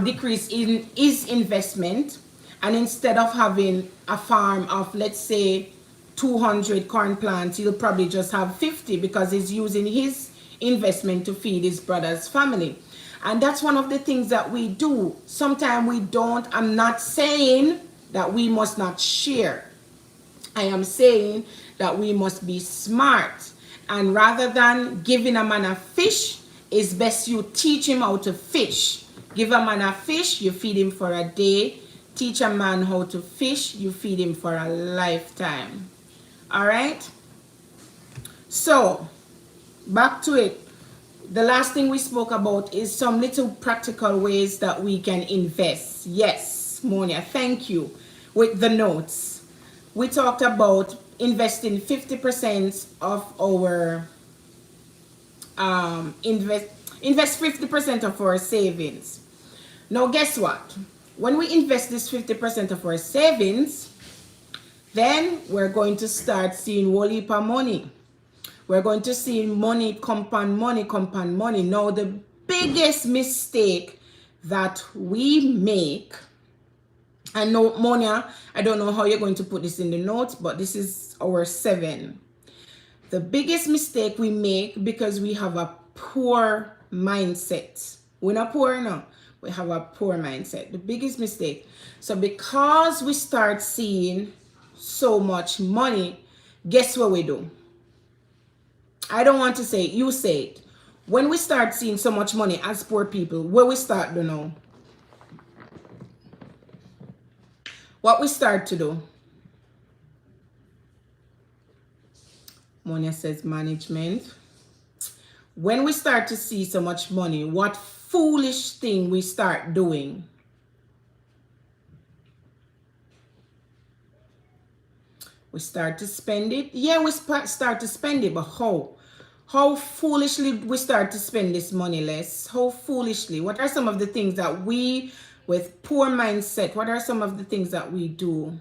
decrease in his investment, and instead of having a farm of, let's say, 200 corn plants, he'll probably just have 50 because he's using his investment to feed his brother's family. And that's one of the things that we do. Sometimes we don't. I'm not saying that we must not share. I am saying that we must be smart. And rather than giving a man a fish, it's best you teach him how to fish. Give a man a fish, you feed him for a day. Teach a man how to fish, you feed him for a lifetime. All right? So, back to it. The last thing we spoke about is some little practical ways that we can invest. Yes, Monia, thank you. With the notes. We talked about investing 50% of our invest 50% of our savings. Now guess what? When we invest this 50% of our savings, then we're going to start seeing whole heap of money. We're going to see money compound money compound money. Now the biggest mistake that we make, I know, Monia, I don't know how you're going to put this in the notes, but this is our 7. The biggest mistake we make because we have a poor mindset. We're not poor now. We have a poor mindset. The biggest mistake. So because we start seeing so much money, guess what we do? I don't want to say it. You say it. When we start seeing so much money as poor people, where we start to know? What we start to do? Monia says management. When we start to see so much money, what foolish thing we start doing? We start to spend it. Yeah, we start to spend it, but how? How foolishly we start to spend this money, Les? How foolishly? What are some of the things that we, with poor mindset, what are some of the things that we do?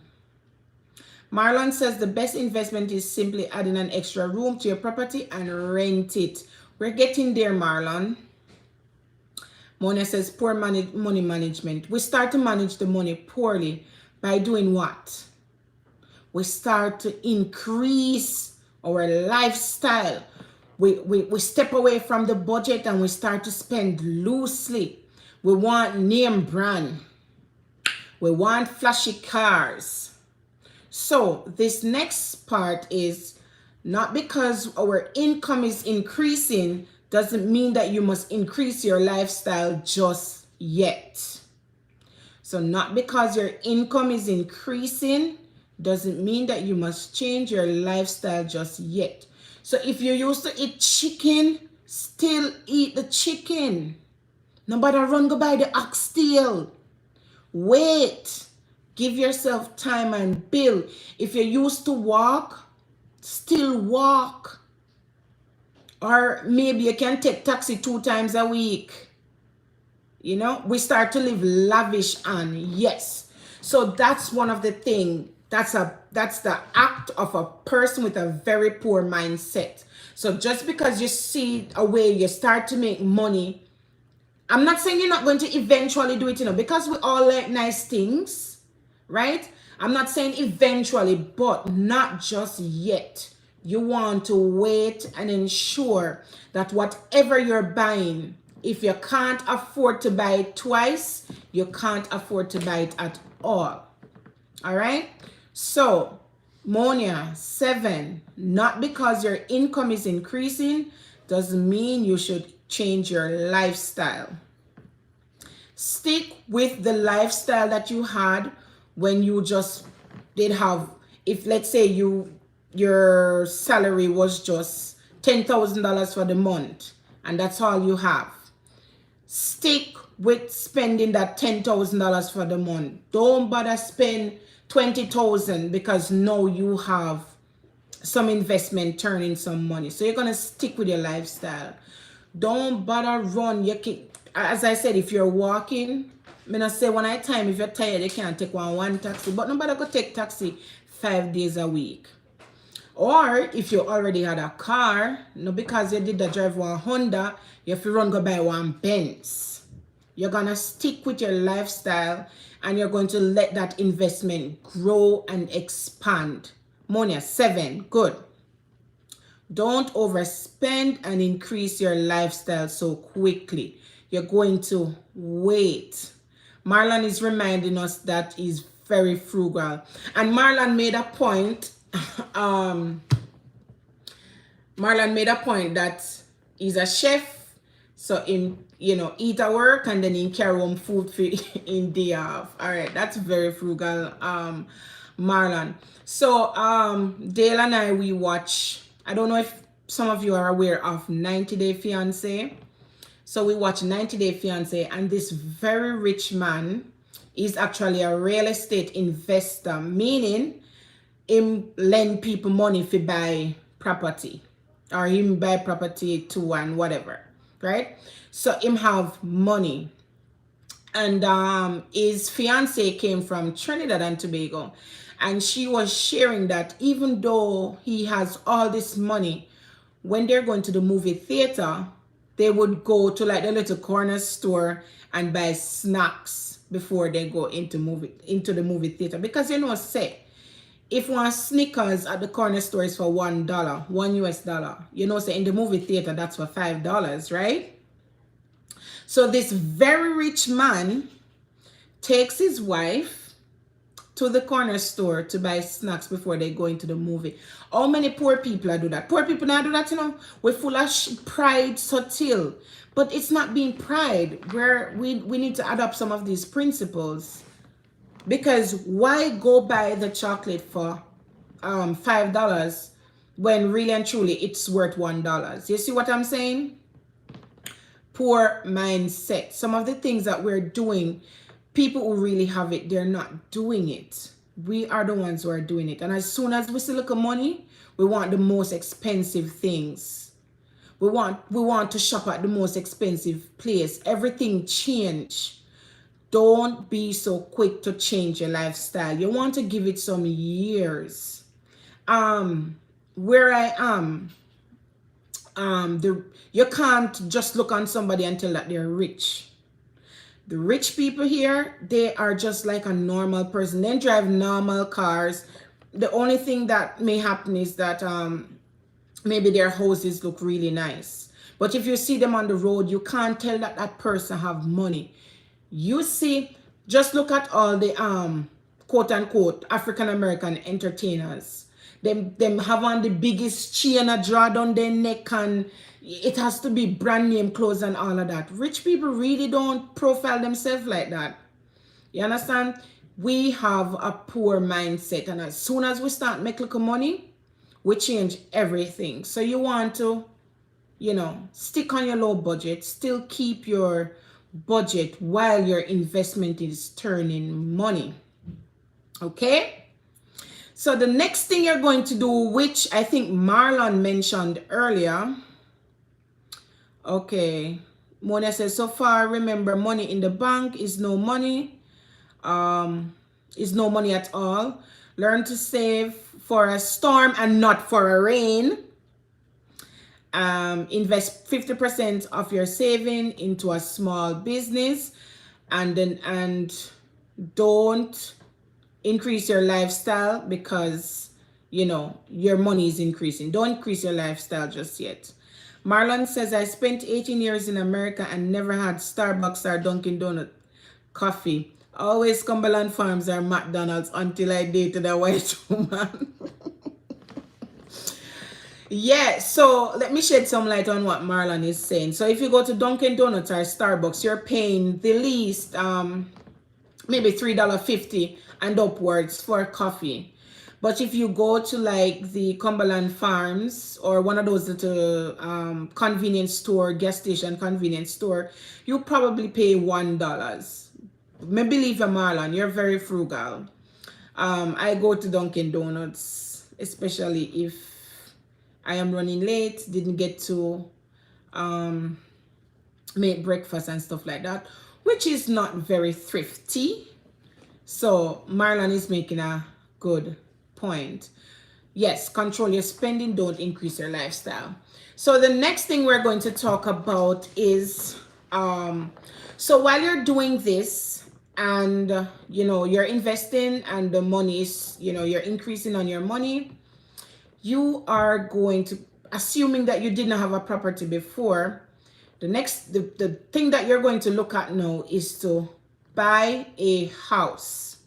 Marlon says the best investment is simply adding an extra room to your property and rent it. We're getting there, Marlon. Monia says poor money management. We start to manage the money poorly by doing what? We start to increase our lifestyle. We step away from the budget and we start to spend loosely. We want name brand. We want flashy cars. So this next part is not because our income is increasing doesn't mean that you must increase your lifestyle just yet. So not because your income is increasing doesn't mean that you must change your lifestyle just yet. So if you used to eat chicken, still eat the chicken. Nobody run go buy the oxtail. Wait. Give yourself time and build. If you used to walk, still walk. Or maybe you can take taxi 2 times a week. You know, we start to live lavish and yes. So that's one of the things. That's the act of a person with a very poor mindset. So just because you see a way you start to make money, I'm not saying you're not going to eventually do it, you know, because we all like nice things, right? I'm not saying eventually, but not just yet. You want to wait and ensure that whatever you're buying, if you can't afford to buy it twice, you can't afford to buy it at all. All right? So, Monia, 7, not because your income is increasing doesn't mean you should change your lifestyle. Stick with the lifestyle that you had when you just did have, if let's say your salary was just $10,000 for the month and that's all you have. Stick with spending that $10,000 for the month. Don't bother spend $20,000 because now you have some investment turning some money. So you're gonna stick with your lifestyle. Don't bother run. You can, as I said, if you're walking, I'm gonna say one at a time. If you're tired, you can't take one taxi. But nobody go take taxi 5 days a week. Or if you already had a car, no, because you did the drive one Honda, you have to run go buy one Benz. You're gonna stick with your lifestyle and you're going to let that investment grow and expand. Monia, 7, good. Don't overspend and increase your lifestyle so quickly. You're going to wait. Marlon is reminding us that he's very frugal. And Marlon made a point. Marlon made a point that he's a chef. So him, you know, eat at work and then he carry home food for in day off. All right, that's very frugal, Marlon. So Dale and I, we watch, I don't know if some of you are aware of 90 Day Fiancé. So we watch 90 Day Fiancé and this very rich man is actually a real estate investor, meaning him lend people money to buy property or him buy property to and whatever. Right? So him have money. And his fiance came from Trinidad and Tobago. And she was sharing that even though he has all this money, when they're going to the movie theater, they would go to like the little corner store and buy snacks before they go into the movie theater. Because you know, say, if one Snickers at the corner store is for $1, $1 US, you know, say in the movie theater, that's for $5, right? So this very rich man takes his wife to the corner store to buy snacks before they go into the movie. How many poor people do that? Poor people now do that, you know. We're full of pride, subtle. But it's not being pride. We need to adopt some of these principles. Because why go buy the chocolate for $5 when really and truly it's worth $1. You see what I'm saying? Poor mindset. Some of the things that we're doing, people who really have it, they're not doing it. We are the ones who are doing it. And as soon as we see look at money, we want the most expensive things. We want to shop at the most expensive place. Everything change. Don't be so quick to change your lifestyle. You want to give it some years. Where I am, you can't just look on somebody and tell that they're rich. The rich people here, they are just like a normal person. They drive normal cars. The only thing that may happen is that maybe their houses look really nice. But if you see them on the road, you can't tell that that person have money. You see, just look at all the quote unquote African American entertainers. Them have on the biggest chain a draw down their neck, and it has to be brand name clothes and all of that. Rich people really don't profile themselves like that. You understand? We have a poor mindset, and as soon as we start making little money, we change everything. So you want to, stick on your low budget, still keep your budget while your investment is turning money. Okay? So the next thing you're going to do, which I think Marlon mentioned earlier. Okay. Mona says, so far, remember, money in the bank is no money. Is no money at all. Learn to save for a storm and not for a rain. Invest 50% of your saving into a small business, and don't increase your lifestyle because your money is increasing. Don't increase your lifestyle just yet. Marlon says, I spent 18 years in America and never had Starbucks or Dunkin' Donut coffee. Always Cumberland Farms or McDonald's until I dated a white woman. Yeah, so let me shed some light on what Marlon is saying. So if you go to Dunkin' Donuts or Starbucks, you're paying the least maybe $3.50 and upwards for coffee. But if you go to like the Cumberland Farms or one of those little convenience store, gas station convenience store, you probably pay $1. Maybe believe you, Marlon, you're very frugal. I go to Dunkin' Donuts, especially if I am running late, didn't get to make breakfast and stuff like that, which is not very thrifty. So Marlon is making a good point. Yes, control your spending, don't increase your lifestyle. So the next thing we're going to talk about is so while you're doing this and you're investing and the money is you're increasing on your money, you are going to, assuming that you didn't have a property before, the thing that you're going to look at now is to buy a house.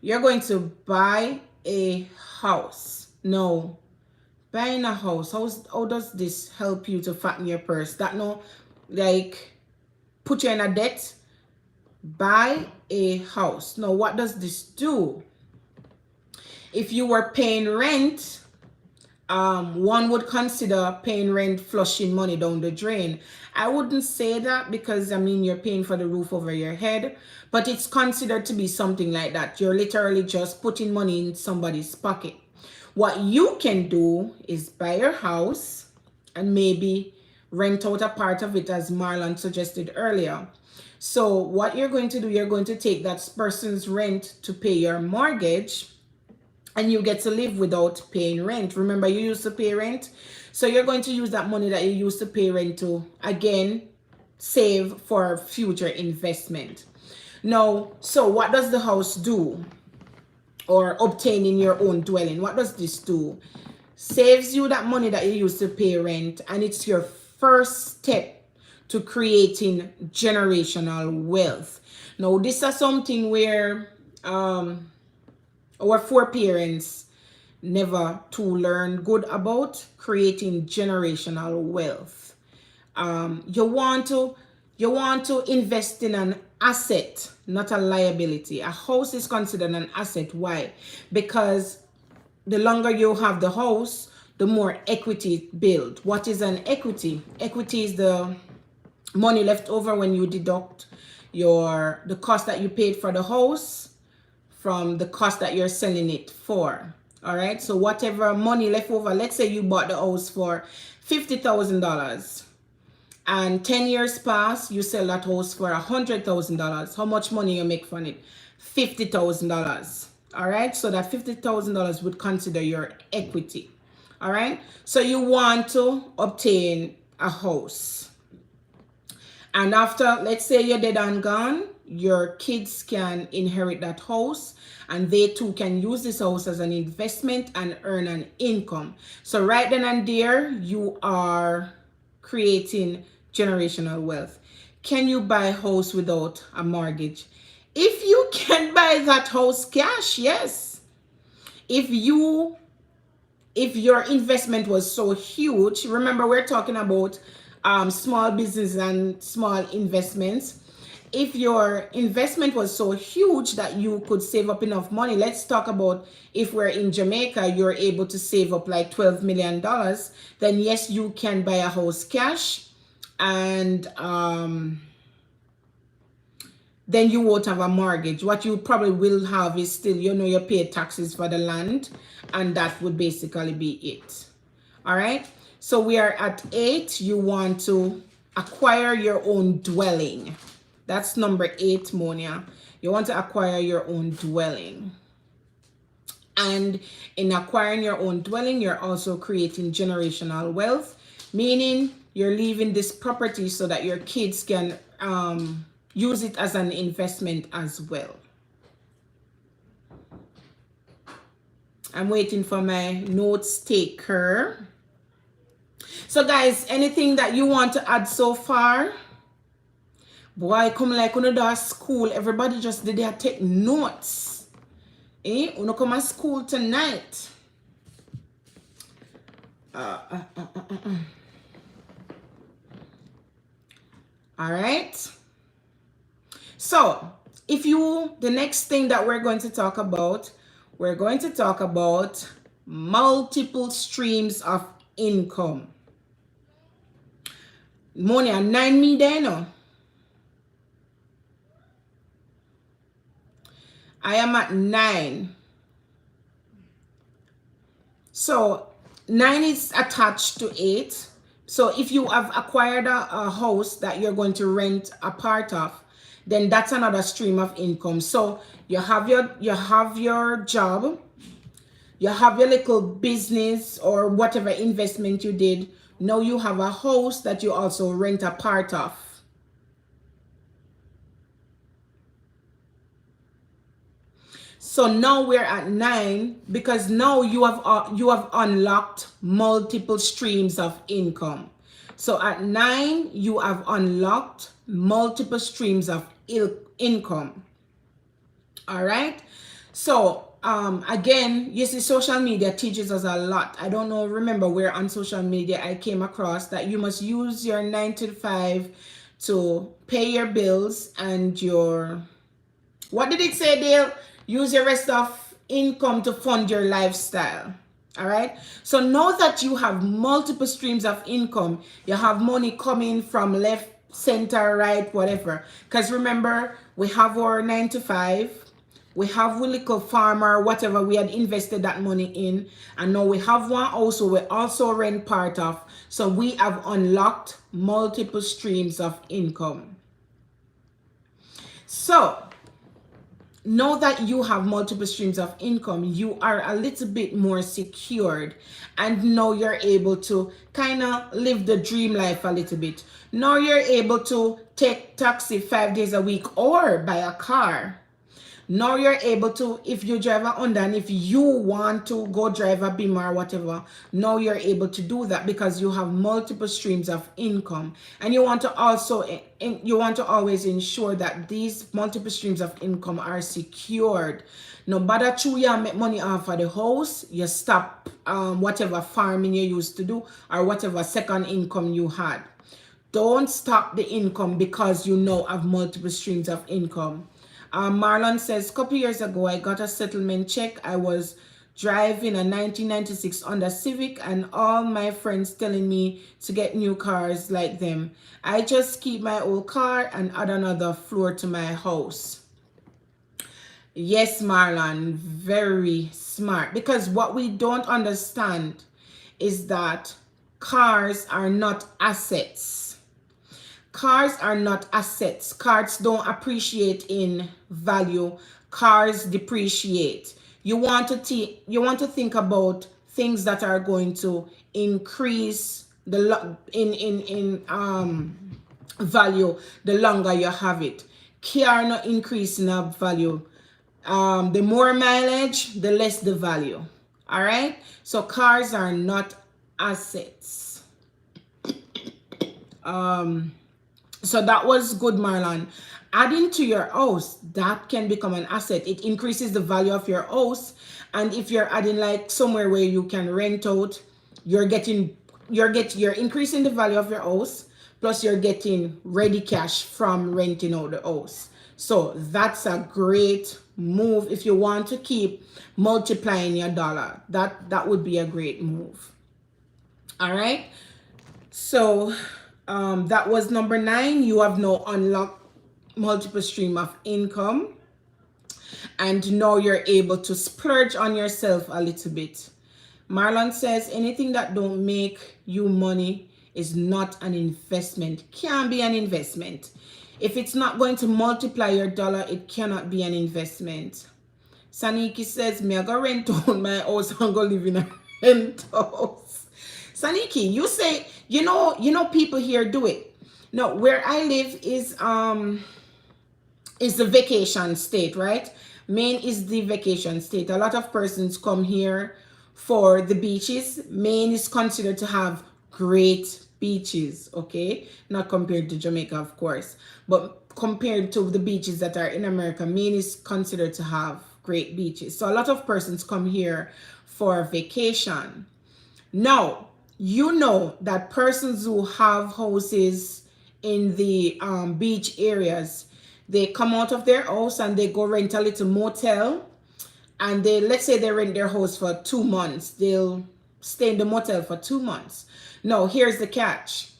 You're going to buy a house. No, buying a house, how does this help you to fatten your purse? That like put you in a debt? Buy a house. Now, what does this do? If you were paying rent, one would consider paying rent flushing money down the drain. I wouldn't say that because, you're paying for the roof over your head, but it's considered to be something like that. You're literally just putting money in somebody's pocket. What you can do is buy your house and maybe rent out a part of it, as Marlon suggested earlier. So what you're going to do, you're going to take that person's rent to pay your mortgage, and you get to live without paying rent. Remember, you used to pay rent. So you're going to use that money that you used to pay rent to, again, save for future investment. Now, so what does the house do? Or obtaining your own dwelling. What does this do? Saves you that money that you used to pay rent, and it's your first step to creating generational wealth. Now, this is something where our foreparents never to learn good about, creating generational wealth. You want to invest in an asset, not a liability. A house is considered an asset. Why? Because the longer you have the house, the more equity it build. What is an equity? Equity is the money left over when you deduct the cost that you paid for the house from the cost that you're selling it for. All right, so whatever money left over, let's say you bought the house for $50,000 and 10 years pass, you sell that house for $100,000. How much money you make from it? $50,000. All right, so that $50,000 would consider your equity. All right, so you want to obtain a house, and after, let's say you're dead and gone, your kids can inherit that house, and they too can use this house as an investment and earn an income. So right then and there, you are creating generational wealth. Can you buy a house without a mortgage? If you can buy that house cash, yes. If your investment was so huge, remember we're talking about small business and small investments. If your investment was so huge that you could save up enough money, let's talk about if we're in Jamaica, you're able to save up like $12 million, then yes, you can buy a house cash, and then you won't have a mortgage. What you probably will have is still, you pay taxes for the land, and that would basically be it. All right, so we are at 8. You want to acquire your own dwelling. That's number 8, Monia. You want to acquire your own dwelling. And in acquiring your own dwelling, you're also creating generational wealth, meaning you're leaving this property so that your kids can use it as an investment as well. I'm waiting for my notes taker. So guys, anything that you want to add so far? Boy, come like when you school, everybody just did their take notes. When you come to school tonight. All right. So, the next thing that we're going to talk about multiple streams of income. Money and 9 me there now. I am at 9. So 9 is attached to 8. So if you have acquired a house that you're going to rent a part of, then that's another stream of income. So you have your job, you have your little business or whatever investment you did. Now you have a house that you also rent a part of. So now we're at 9 because now you have unlocked multiple streams of income. So at 9, you have unlocked multiple streams of income. All right. So again, you see, social media teaches us a lot. I don't know, remember where on social media I came across that you must use your 9 to 5 to pay your bills and what did it say, Dale? Use your rest of income to fund your lifestyle. All right. So now that you have multiple streams of income, you have money coming from left, center, right, whatever. Because remember, we have our 9 to 5. We have a little farmer, whatever we had invested that money in. And now we have one also, we also rent part of. So we have unlocked multiple streams of income. So now that you have multiple streams of income, you are a little bit more secured, and now you're able to kind of live the dream life a little bit. Now you're able to take taxi 5 days a week or buy a car. Now you're able to, if you drive a Honda and if you want to go drive a Beamer or whatever, now you're able to do that because you have multiple streams of income. And you want to always ensure that these multiple streams of income are secured. No matter true you make money off of the house, you stop whatever farming you used to do or whatever second income you had. Don't stop the income because you now have multiple streams of income. Marlon says, couple years ago, I got a settlement check. I was driving a 1996 Honda Civic and all my friends telling me to get new cars like them. I just keep my old car and add another floor to my house. Yes, Marlon, very smart. Because what we don't understand is that cars are not assets. Cars are not assets. Cars don't appreciate in value. Cars depreciate. You want to think about things that are going to increase the value the longer you have it. Car not increasing of value. The more mileage, the less the value. All right. So cars are not assets. So that was good, Marlon. Adding to your house, that can become an asset. It increases the value of your house. And if you're adding like somewhere where you can rent out, you're increasing the value of your house, plus you're getting ready cash from renting out the house. So that's a great move if you want to keep multiplying your dollar. That would be a great move. All right. So that was number 9. You have now unlocked multiple stream of income, and now you're able to splurge on yourself a little bit. Marlon says anything that don't make you money is not an investment. Can be an investment. If it's not going to multiply your dollar, it cannot be an investment. Saniki says, me I go rent out my house and go live in a rent house. Saniki, you say, you know people here do it. No, where I live is the vacation state, right? Maine is the vacation state. A lot of persons come here for the beaches. Maine is considered to have great beaches, okay? Not compared to Jamaica, of course, but compared to the beaches that are in America, Maine is considered to have great beaches. So a lot of persons come here for vacation. Now, you know that persons who have houses in the beach areas, they come out of their house and they go rent a little motel, and let's say they rent their house for 2 months. They'll stay in the motel for 2 months. Now, here's the catch.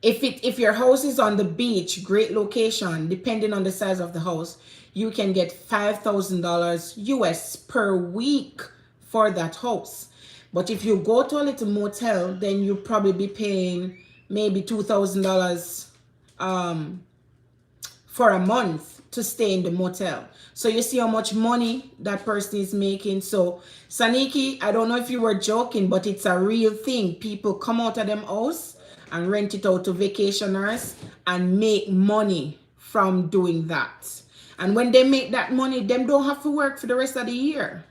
If your house is on the beach, great location, depending on the size of the house, you can get $5,000 US per week for that house. But if you go to a little motel, then you'll probably be paying maybe $2,000 for a month to stay in the motel. So you see how much money that person is making. So Saniki, I don't know if you were joking, but it's a real thing. People come out of them house and rent it out to vacationers and make money from doing that. And when they make that money, them don't have to work for the rest of the year.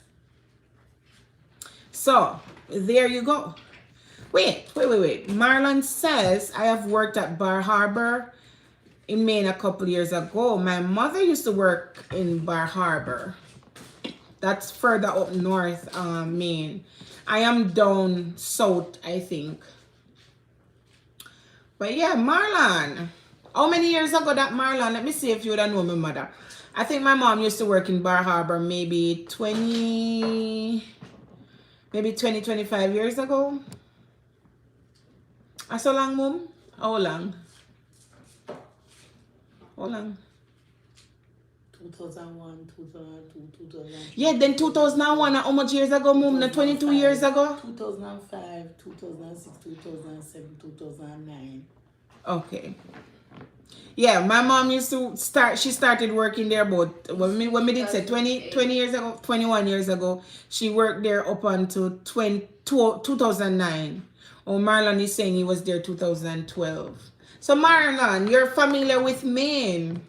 So there you go. Wait. Marlon says, I have worked at Bar Harbor in Maine a couple years ago. My mother used to work in Bar Harbor. That's further up north, Maine. I am down south, I think. But yeah, Marlon. How many years ago that Marlon? Let me see if you would have known my mother. I think my mom used to work in Bar Harbor maybe 25 years ago. That's so long, Mom? How long? How long? 2001, 2002, 2003. Yeah, then 2001, how much years ago, Mom? 22 years ago? 2005, 2006, 2007, 2009. Okay. Yeah, my mom used to she started working there about, when me did say 20 years ago, 21 years ago. She worked there up until 2009. Oh, Marlon is saying he was there 2012. So Marlon, you're familiar with Maine.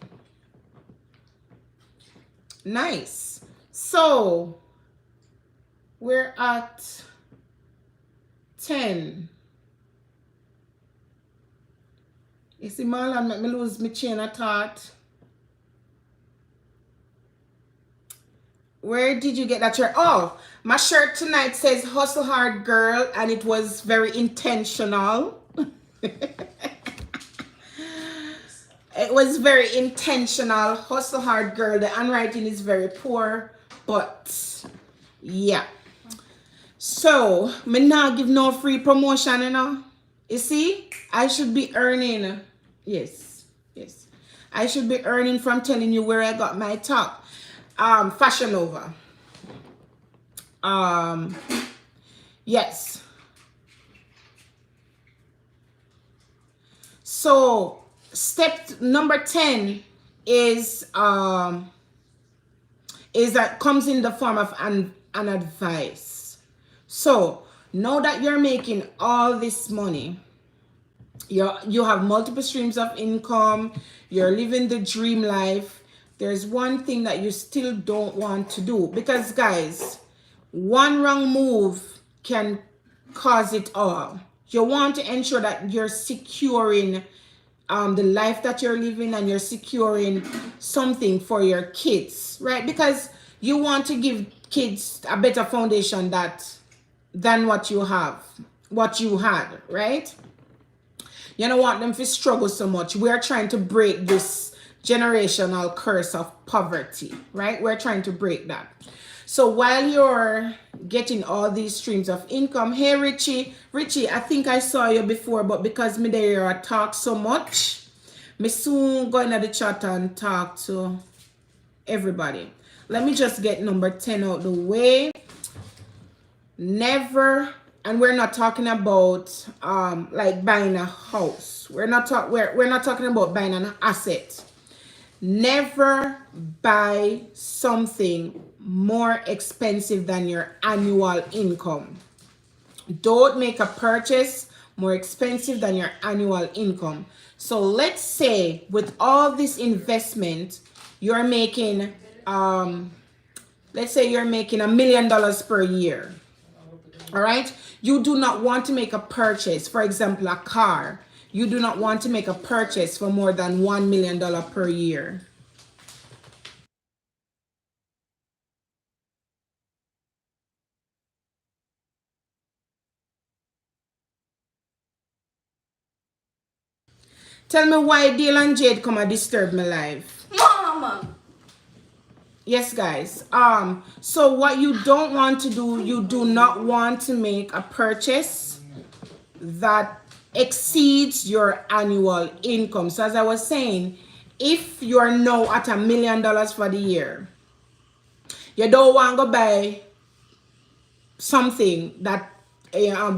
Nice. So we're at 10. You see, Marlon, make me lose my chain of thought. Where did you get that shirt? Oh, my shirt tonight says Hustle Hard Girl, and it was very intentional. It was very intentional. Hustle Hard Girl. The handwriting is very poor, but Yeah. So, me not give no free promotion, you know. You see, I should be earning. Yes, yes. I should be earning from telling you where I got my top. Fashion Nova. Yes. So, step number 10 is that comes in the form of an advice. So, now that you're making all this money, you have multiple streams of income, you're living the dream life, there's one thing that you still don't want to do, because guys, one wrong move can cause it all. You want to ensure that you're securing the life that you're living, and you're securing something for your kids, right? Because you want to give kids a better foundation than what you had, right? You don't want them to struggle so much. We're trying to break this generational curse of poverty, right? We're trying to break that. So while you're getting all these streams of income, hey Richie, I think I saw you before, but because me there I talk so much, me soon go into the chat and talk to everybody. Let me just get number 10 out the way. Never, and we're not talking about like buying a house. We're not talking about buying an asset. Never buy something more expensive than your annual income. Don't make a purchase more expensive than your annual income. So let's say with all this investment, you're making let's say you're making $1 million per year. All right, you do not want to make a purchase, for example, a car. You do not want to make a purchase for more than $1 million per year. Tell me why Dale and Jade come and disturb my life. Mama. Yes, guys. So what you don't want to do, you do not want to make a purchase that exceeds your annual income. So as I was saying, if you're now at $1 million for the year, you don't want to buy something that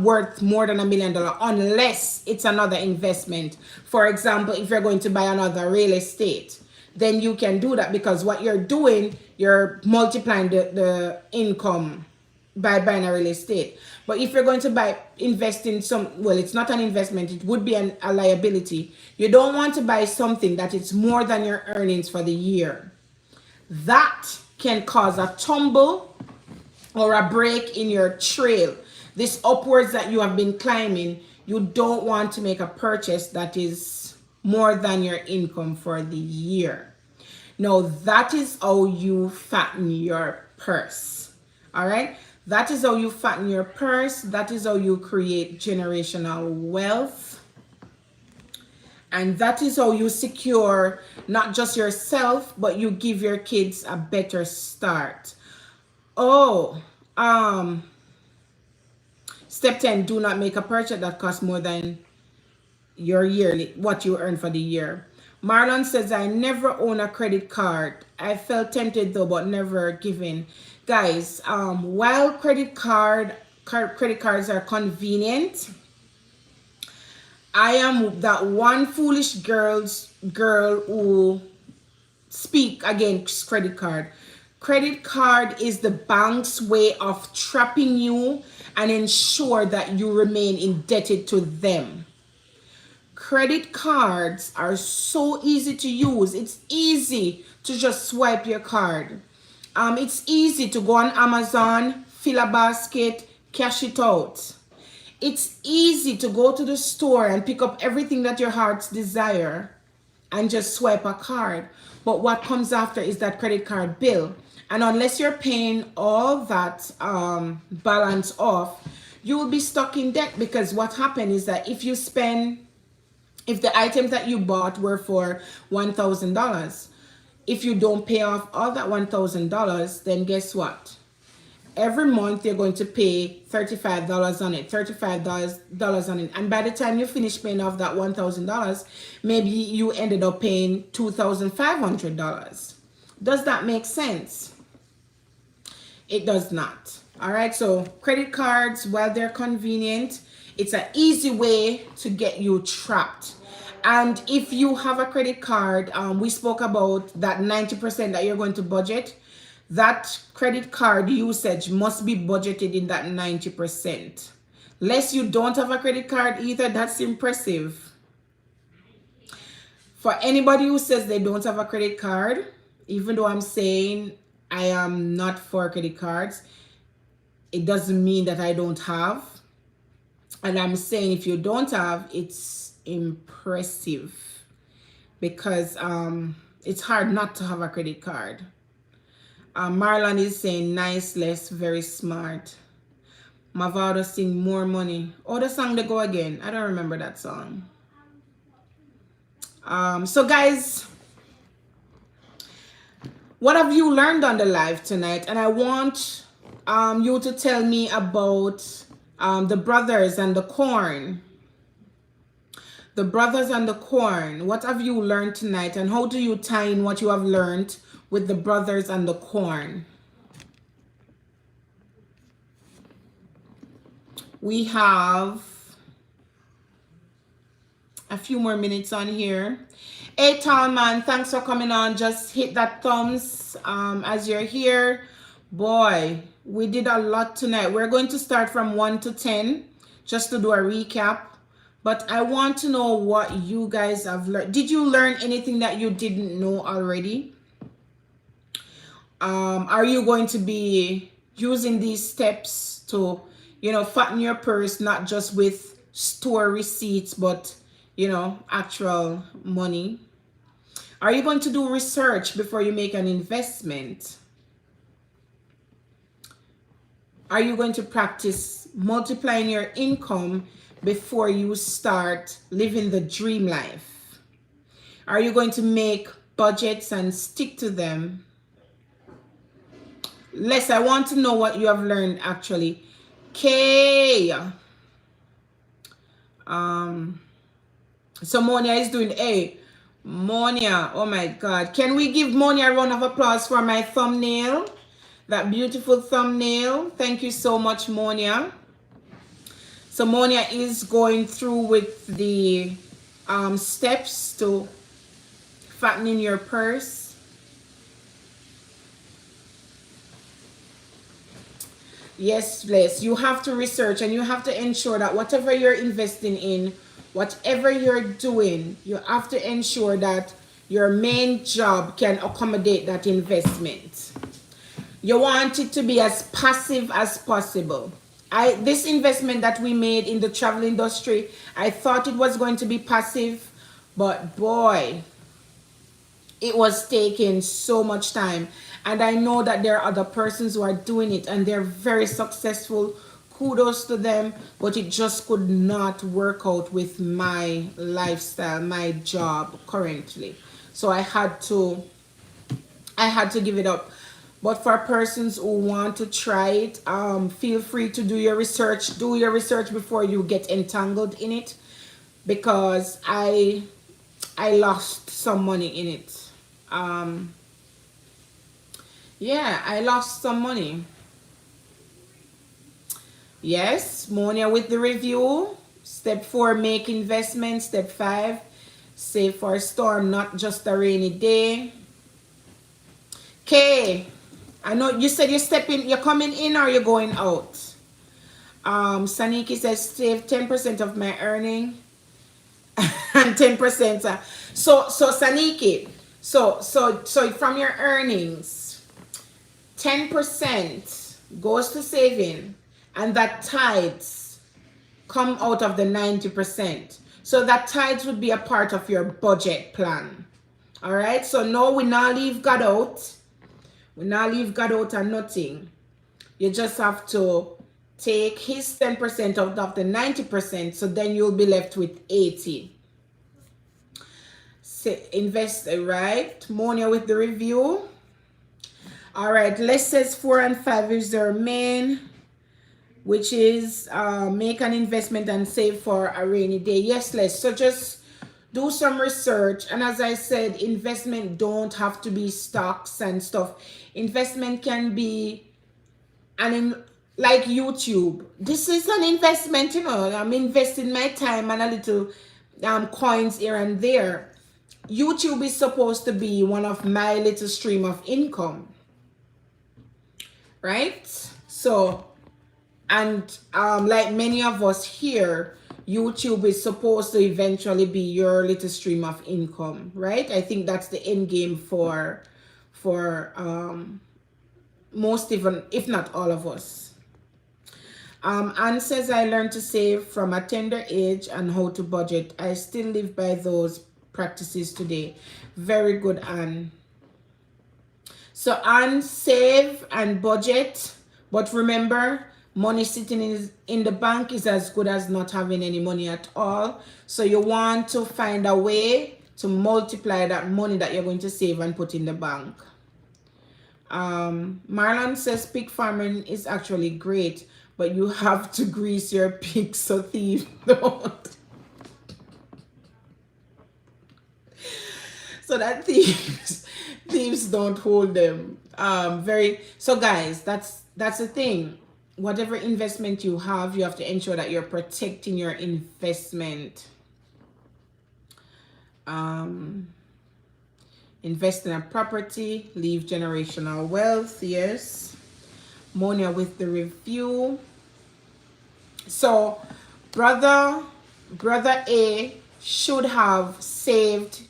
worth more than $1 million unless it's another investment. For example, if you're going to buy another real estate, then you can do that, because what you're doing, you're multiplying the income by buying a real estate. But if you're going to invest in well, it's not an investment, it would be a liability. You don't want to buy something that is more than your earnings for the year. That can cause a tumble or a break in your trail. This upwards that you have been climbing, you don't want to make a purchase that is more than your income for the year. Now, that is how you fatten your purse. All right? That is how you fatten your purse. That is how you create generational wealth. And that is how you secure not just yourself, but you give your kids a better start. Oh, step 10, do not make a purchase that costs more than your yearly, what you earn for the year. Marlon says, I never own a credit card. I felt tempted though, but never given. Guys, while credit cards are convenient, I am that one foolish girl who speak against credit card. Credit card is the bank's way of trapping you and ensure that you remain indebted to them. Credit cards are so easy to use. It's easy to just swipe your card. It's easy to go on Amazon, fill a basket, cash it out. It's easy to go to the store and pick up everything that your heart's desire and just swipe a card. But what comes after is that credit card bill. And unless you're paying all that balance off, you will be stuck in debt, because what happened is that if the items that you bought were for $1,000, if you don't pay off all that $1,000, then guess what? every month you're going to pay $35 on it, $35 on it. And by the time you finish paying off that $1,000, maybe you ended up paying $2,500. Does that make sense? It does not. All right, so credit cards, while they're convenient, it's an easy way to get you trapped. And if you have a credit card, we spoke about that 90% that you're going to budget. That credit card usage must be budgeted in that 90%. Less you don't have a credit card either, that's impressive. For anybody who says they don't have a credit card, even though I'm saying I am not for credit cards, it doesn't mean that I don't have. And I'm saying if you don't have, it's impressive, because it's hard not to have a credit card. Marlon is saying nice, less, very smart. Mavado sing more money. Oh, the song they go again. I don't remember that song. So guys, what have you learned on the live tonight? And I want you to tell me about the brothers and the corn. The brothers and the corn. What have you learned tonight, and how do you tie in what you have learned with the brothers and the corn? We have a few more minutes on here. Hey, tall man, thanks for coming on. Just hit that thumbs as you're here. Boy, we did a lot tonight. We're going to start from 1 to 10 just to do a recap. But I want to know what you guys have learned. Did you learn anything that you didn't know already? Are you going to be using these steps to, you know, fatten your purse, not just with store receipts, but, you know, actual money? Are you going to do research before you make an investment? Are you going to practice multiplying your income before you start living the dream life? Are you going to make budgets and stick to them? Les, I want to know what you have learned actually. Kay. So Monia is doing A. Monia, oh my God. Can we give Monia a round of applause for my thumbnail? That beautiful thumbnail. Thank you so much, Monia. So Monia is going through with the steps to fattening your purse. Yes, Les, you have to research, and you have to ensure that whatever you're investing in, whatever you're doing, you have to ensure that your main job can accommodate that investment. You want it to be as passive as possible. This investment that we made in the travel industry, I thought it was going to be passive, but boy, it was taking so much time. And I know that there are other persons who are doing it and they're very successful. Kudos to them, but it just could not work out with my lifestyle, my job currently. So I had to give it up. But for persons who want to try it, feel free to do your research. Do your research before you get entangled in it, because I lost some money in it. Yeah, I lost some money. Yes, Monia with the review. Step 4, make investments. Step 5, save for a storm, not just a rainy day. Okay, I know you said you're coming in or you're going out. Saniki says save 10% of my earning and 10%. So Saniki, so from your earnings, 10% goes to saving, and that tithes come out of the 90%. So that tithes would be a part of your budget plan. All right. So no, we not leave God out. We not leave God out and nothing. You just have to take his 10% out of the 90%. So then you'll be left with 80. So invest, right? Monia with the review. All right, Les says 4 and 5 is their main, which is make an investment and save for a rainy day. Yes, Les. So just do some research. And as I said, investment don't have to be stocks and stuff. Investment can be like YouTube. This is an investment, you know. I'm investing my time and a little coins here and there. YouTube is supposed to be one of my little stream of income, right? So, and like many of us here, YouTube is supposed to eventually be your little stream of income, right? I think that's the end game for most, even if not all of us. Anne says, I learned to save from a tender age and how to budget. I still live by those practices today. Very good, Anne. So Anne, save and budget, but remember, money sitting in the bank is as good as not having any money at all. So you want to find a way to multiply that money that you're going to save and put in the bank. Marlon says pig farming is actually great, but you have to grease your pigs so thieves don't. So that thieves don't hold them. So guys, that's the thing. Whatever investment you have to ensure that you're protecting your investment. Invest in a property, leave generational wealth. Yes. Monia with the review. So brother A should have saved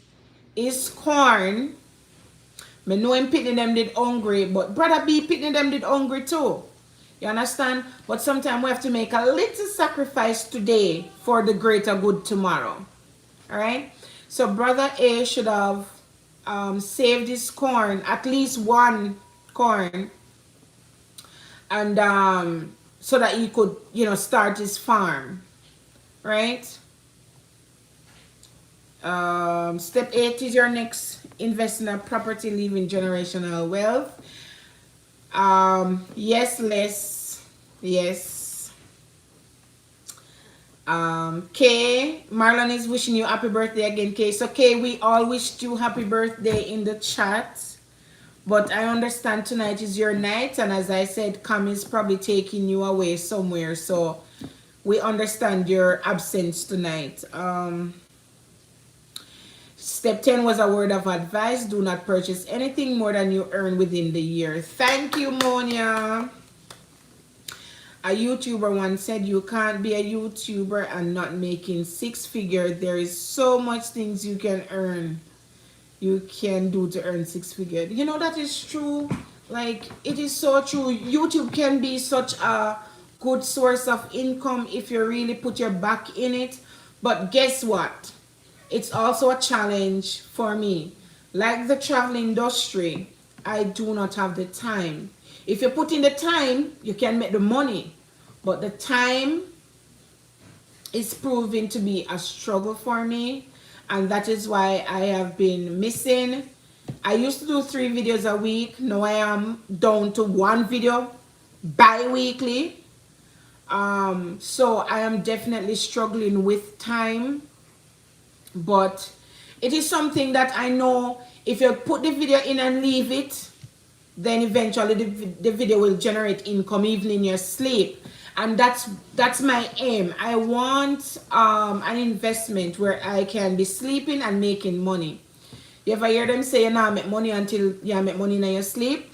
his corn. Me know him pitting them did hungry, but brother B pitting them did hungry too. You understand? But sometimes we have to make a little sacrifice today for the greater good tomorrow. Alright? So brother A should have saved his corn, at least one corn, and so that he could, you know, start his farm. Right? Step 8 is your next. Invest in a property, leaving generational wealth. Yes, Les. Yes. Kay, Marlon is wishing you happy birthday again, Kay. So Kay, we all wished you happy birthday in the chat. But I understand tonight is your night, and as I said, Cam is probably taking you away somewhere. So we understand your absence tonight. Step 10 was a word of advice. Do not purchase anything more than you earn within the year. Thank you, Monia. A YouTuber once said, you can't be a YouTuber and not making 6 figures. There is so much things you can earn. You can do to earn 6 figures. You know, that is true. Like, it is so true. YouTube can be such a good source of income if you really put your back in it. But guess what? It's also a challenge for me. Like the travel industry, I do not have the time. If you put in the time, you can make the money. But the time is proving to be a struggle for me. And that is why I have been missing. I used to do 3 videos a week. Now I am down to 1 video bi-weekly. So I am definitely struggling with time. But it is something that I know if you put the video in and leave it, then eventually the video will generate income even in your sleep. And that's my aim. I want an investment where I can be sleeping and making money. You ever hear them say you now make money until you make money in your sleep?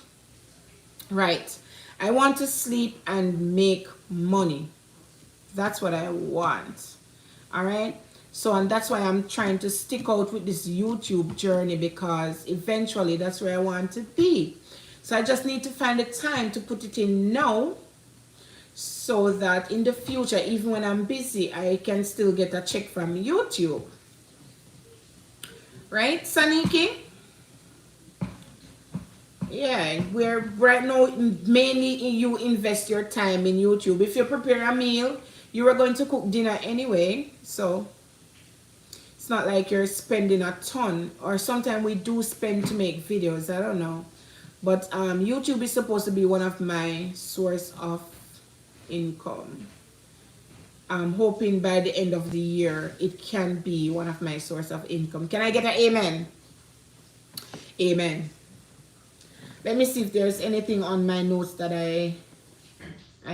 Right. I want to sleep and make money. That's what I want. All right. So, and that's why I'm trying to stick out with this YouTube journey, because eventually that's where I want to be. So I just need to find the time to put it in now, so that in the future, even when I'm busy, I can still get a check from YouTube. Right, Saniki? Yeah, where right now mainly you invest your time in YouTube. If you prepare a meal, you are going to cook dinner anyway, so it's not like you're spending a ton. Or sometimes we do spend to make videos, I don't know. But YouTube is supposed to be one of my source of income. I'm hoping by the end of the year it can be one of my source of income. Can I get an amen? Amen. Let me see if there's anything on my notes that I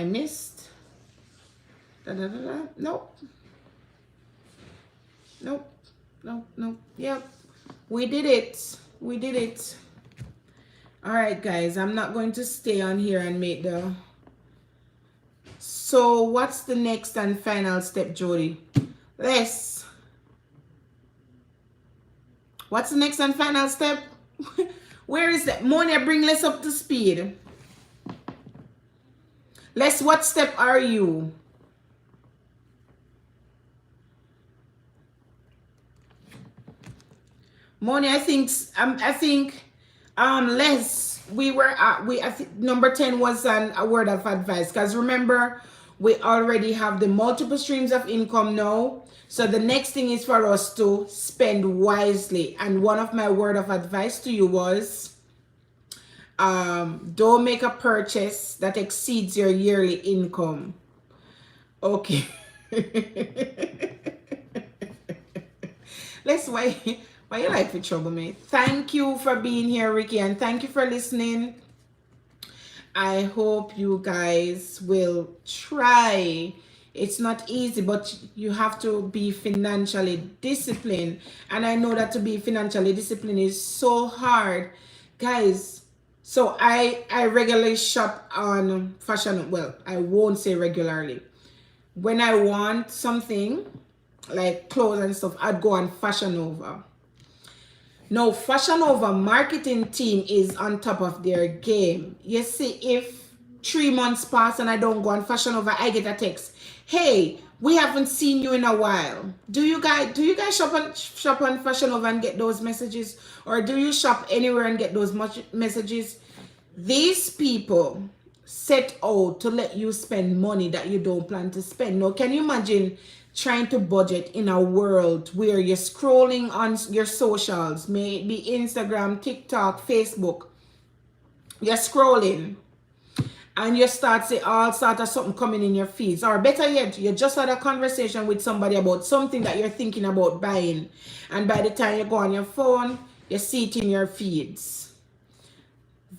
missed. Nope. Nope. Nope. Nope. Yep. We did it. We did it. All right, guys. I'm not going to stay on here and make the... So what's the next and final step, Jody? What's the next and final step? Where is that? Monia, bring Les up to speed. Les, what step are you? Monia, I think Les, I think number 10 was a word of advice, because remember, we already have the multiple streams of income now. So the next thing is for us to spend wisely. And one of my word of advice to you was, don't make a purchase that exceeds your yearly income. Okay. Let's wait. Why you like for trouble, mate? Thank you for being here, Ricky, and thank you for listening. I hope you guys will try. It's not easy, but you have to be financially disciplined. And I know that to be financially disciplined is so hard. Guys, so I regularly shop on fashion. Well, I won't say regularly. When I want something, like clothes and stuff, I'd go on Fashion Nova. Now, Fashion Nova marketing team is on top of their game. You see, if 3 months pass and I don't go on Fashion Nova, I get a text. Hey, we haven't seen you in a while. Do you guys shop on Fashion Nova and get those messages? Or do you shop anywhere and get those messages? These people set out to let you spend money that you don't plan to spend. Now, can you imagine trying to budget in a world where you're scrolling on your socials, may it be Instagram, TikTok, Facebook, you're scrolling and you start see all sort of something coming in your feeds, or better yet, you just had a conversation with somebody about something that you're thinking about buying, and by the time you go on your phone, you see it in your feeds.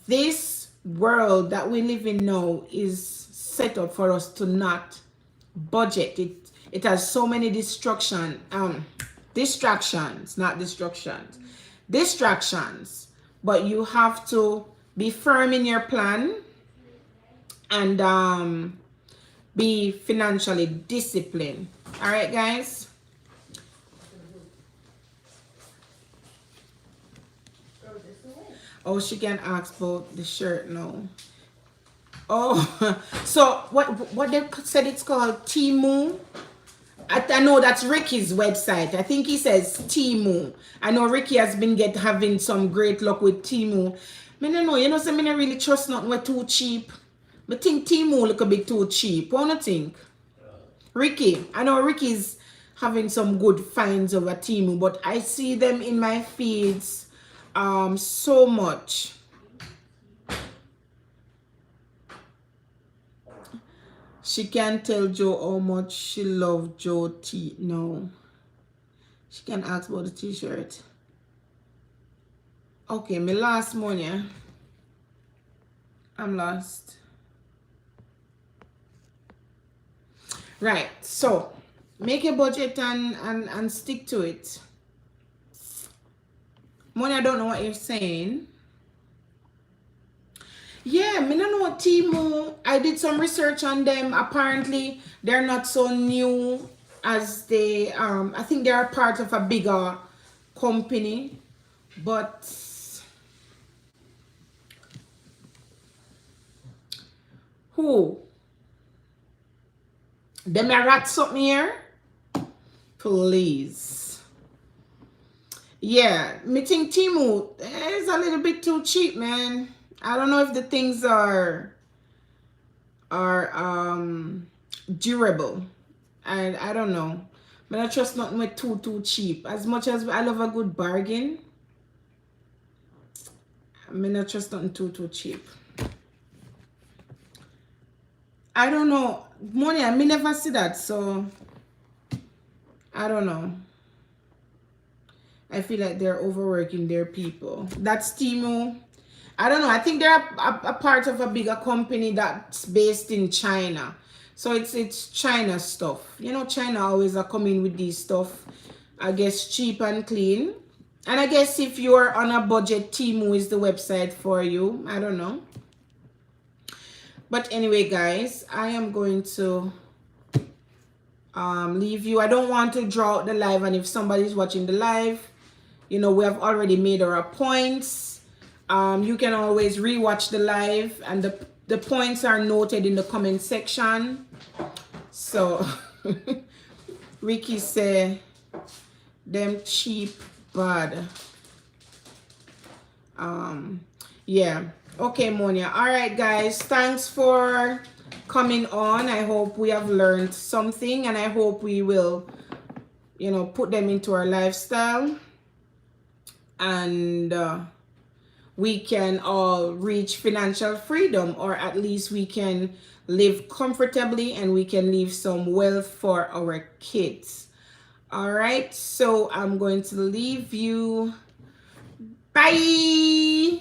This world that we live in now is set up for us to not budget. It has so many distractions, but you have to be firm in your plan and be financially disciplined. All right, guys. Oh, she can ask about the shirt now. Oh, so what they said it's called Temu. I know that's Ricky's website. I think he says Temu. I know Ricky has been having some great luck with Temu. I don't know, you know, so I don't really trust nothing with too cheap. I think Temu look a bit too cheap. What do you think? Ricky, I know Ricky's having some good finds over Temu, but I see them in my feeds so much. She can't tell Joe how much she loved Joe T. No. She can ask about the t-shirt. Okay, my last money. I'm lost. Right, so make a budget and stick to it. Money, I don't know what you're saying. Yeah, I don't know Temu. I did some research on them. Apparently, they're not so new as they. I think they are part of a bigger company, but who? Them a rat something here? Please. Yeah, me think Temu is a little bit too cheap, man. I don't know if the things are durable. I don't know. But I trust nothing with too cheap. As much as I love a good bargain, I mean, not just nothing too cheap. I don't know. Money, I may never see that, so I don't know. I feel like they're overworking their people. That's Temu. I don't know. I think they're a part of a bigger company that's based in China. So it's China stuff. You know, China always are coming with these stuff. I guess cheap and clean. And I guess if you're on a budget, Temu is the website for you. I don't know. But anyway, guys, I am going to leave you. I don't want to draw out the live, and if somebody's watching the live, you know, we have already made our points. You can always rewatch the live, and the points are noted in the comment section. So Ricky say them cheap bad. Yeah. Okay, Monia. All right, guys. Thanks for coming on. I hope we have learned something, and I hope we will, you know, put them into our lifestyle, and we can all reach financial freedom, or at least we can live comfortably and we can leave some wealth for our kids. All right, so I'm going to leave you. Bye.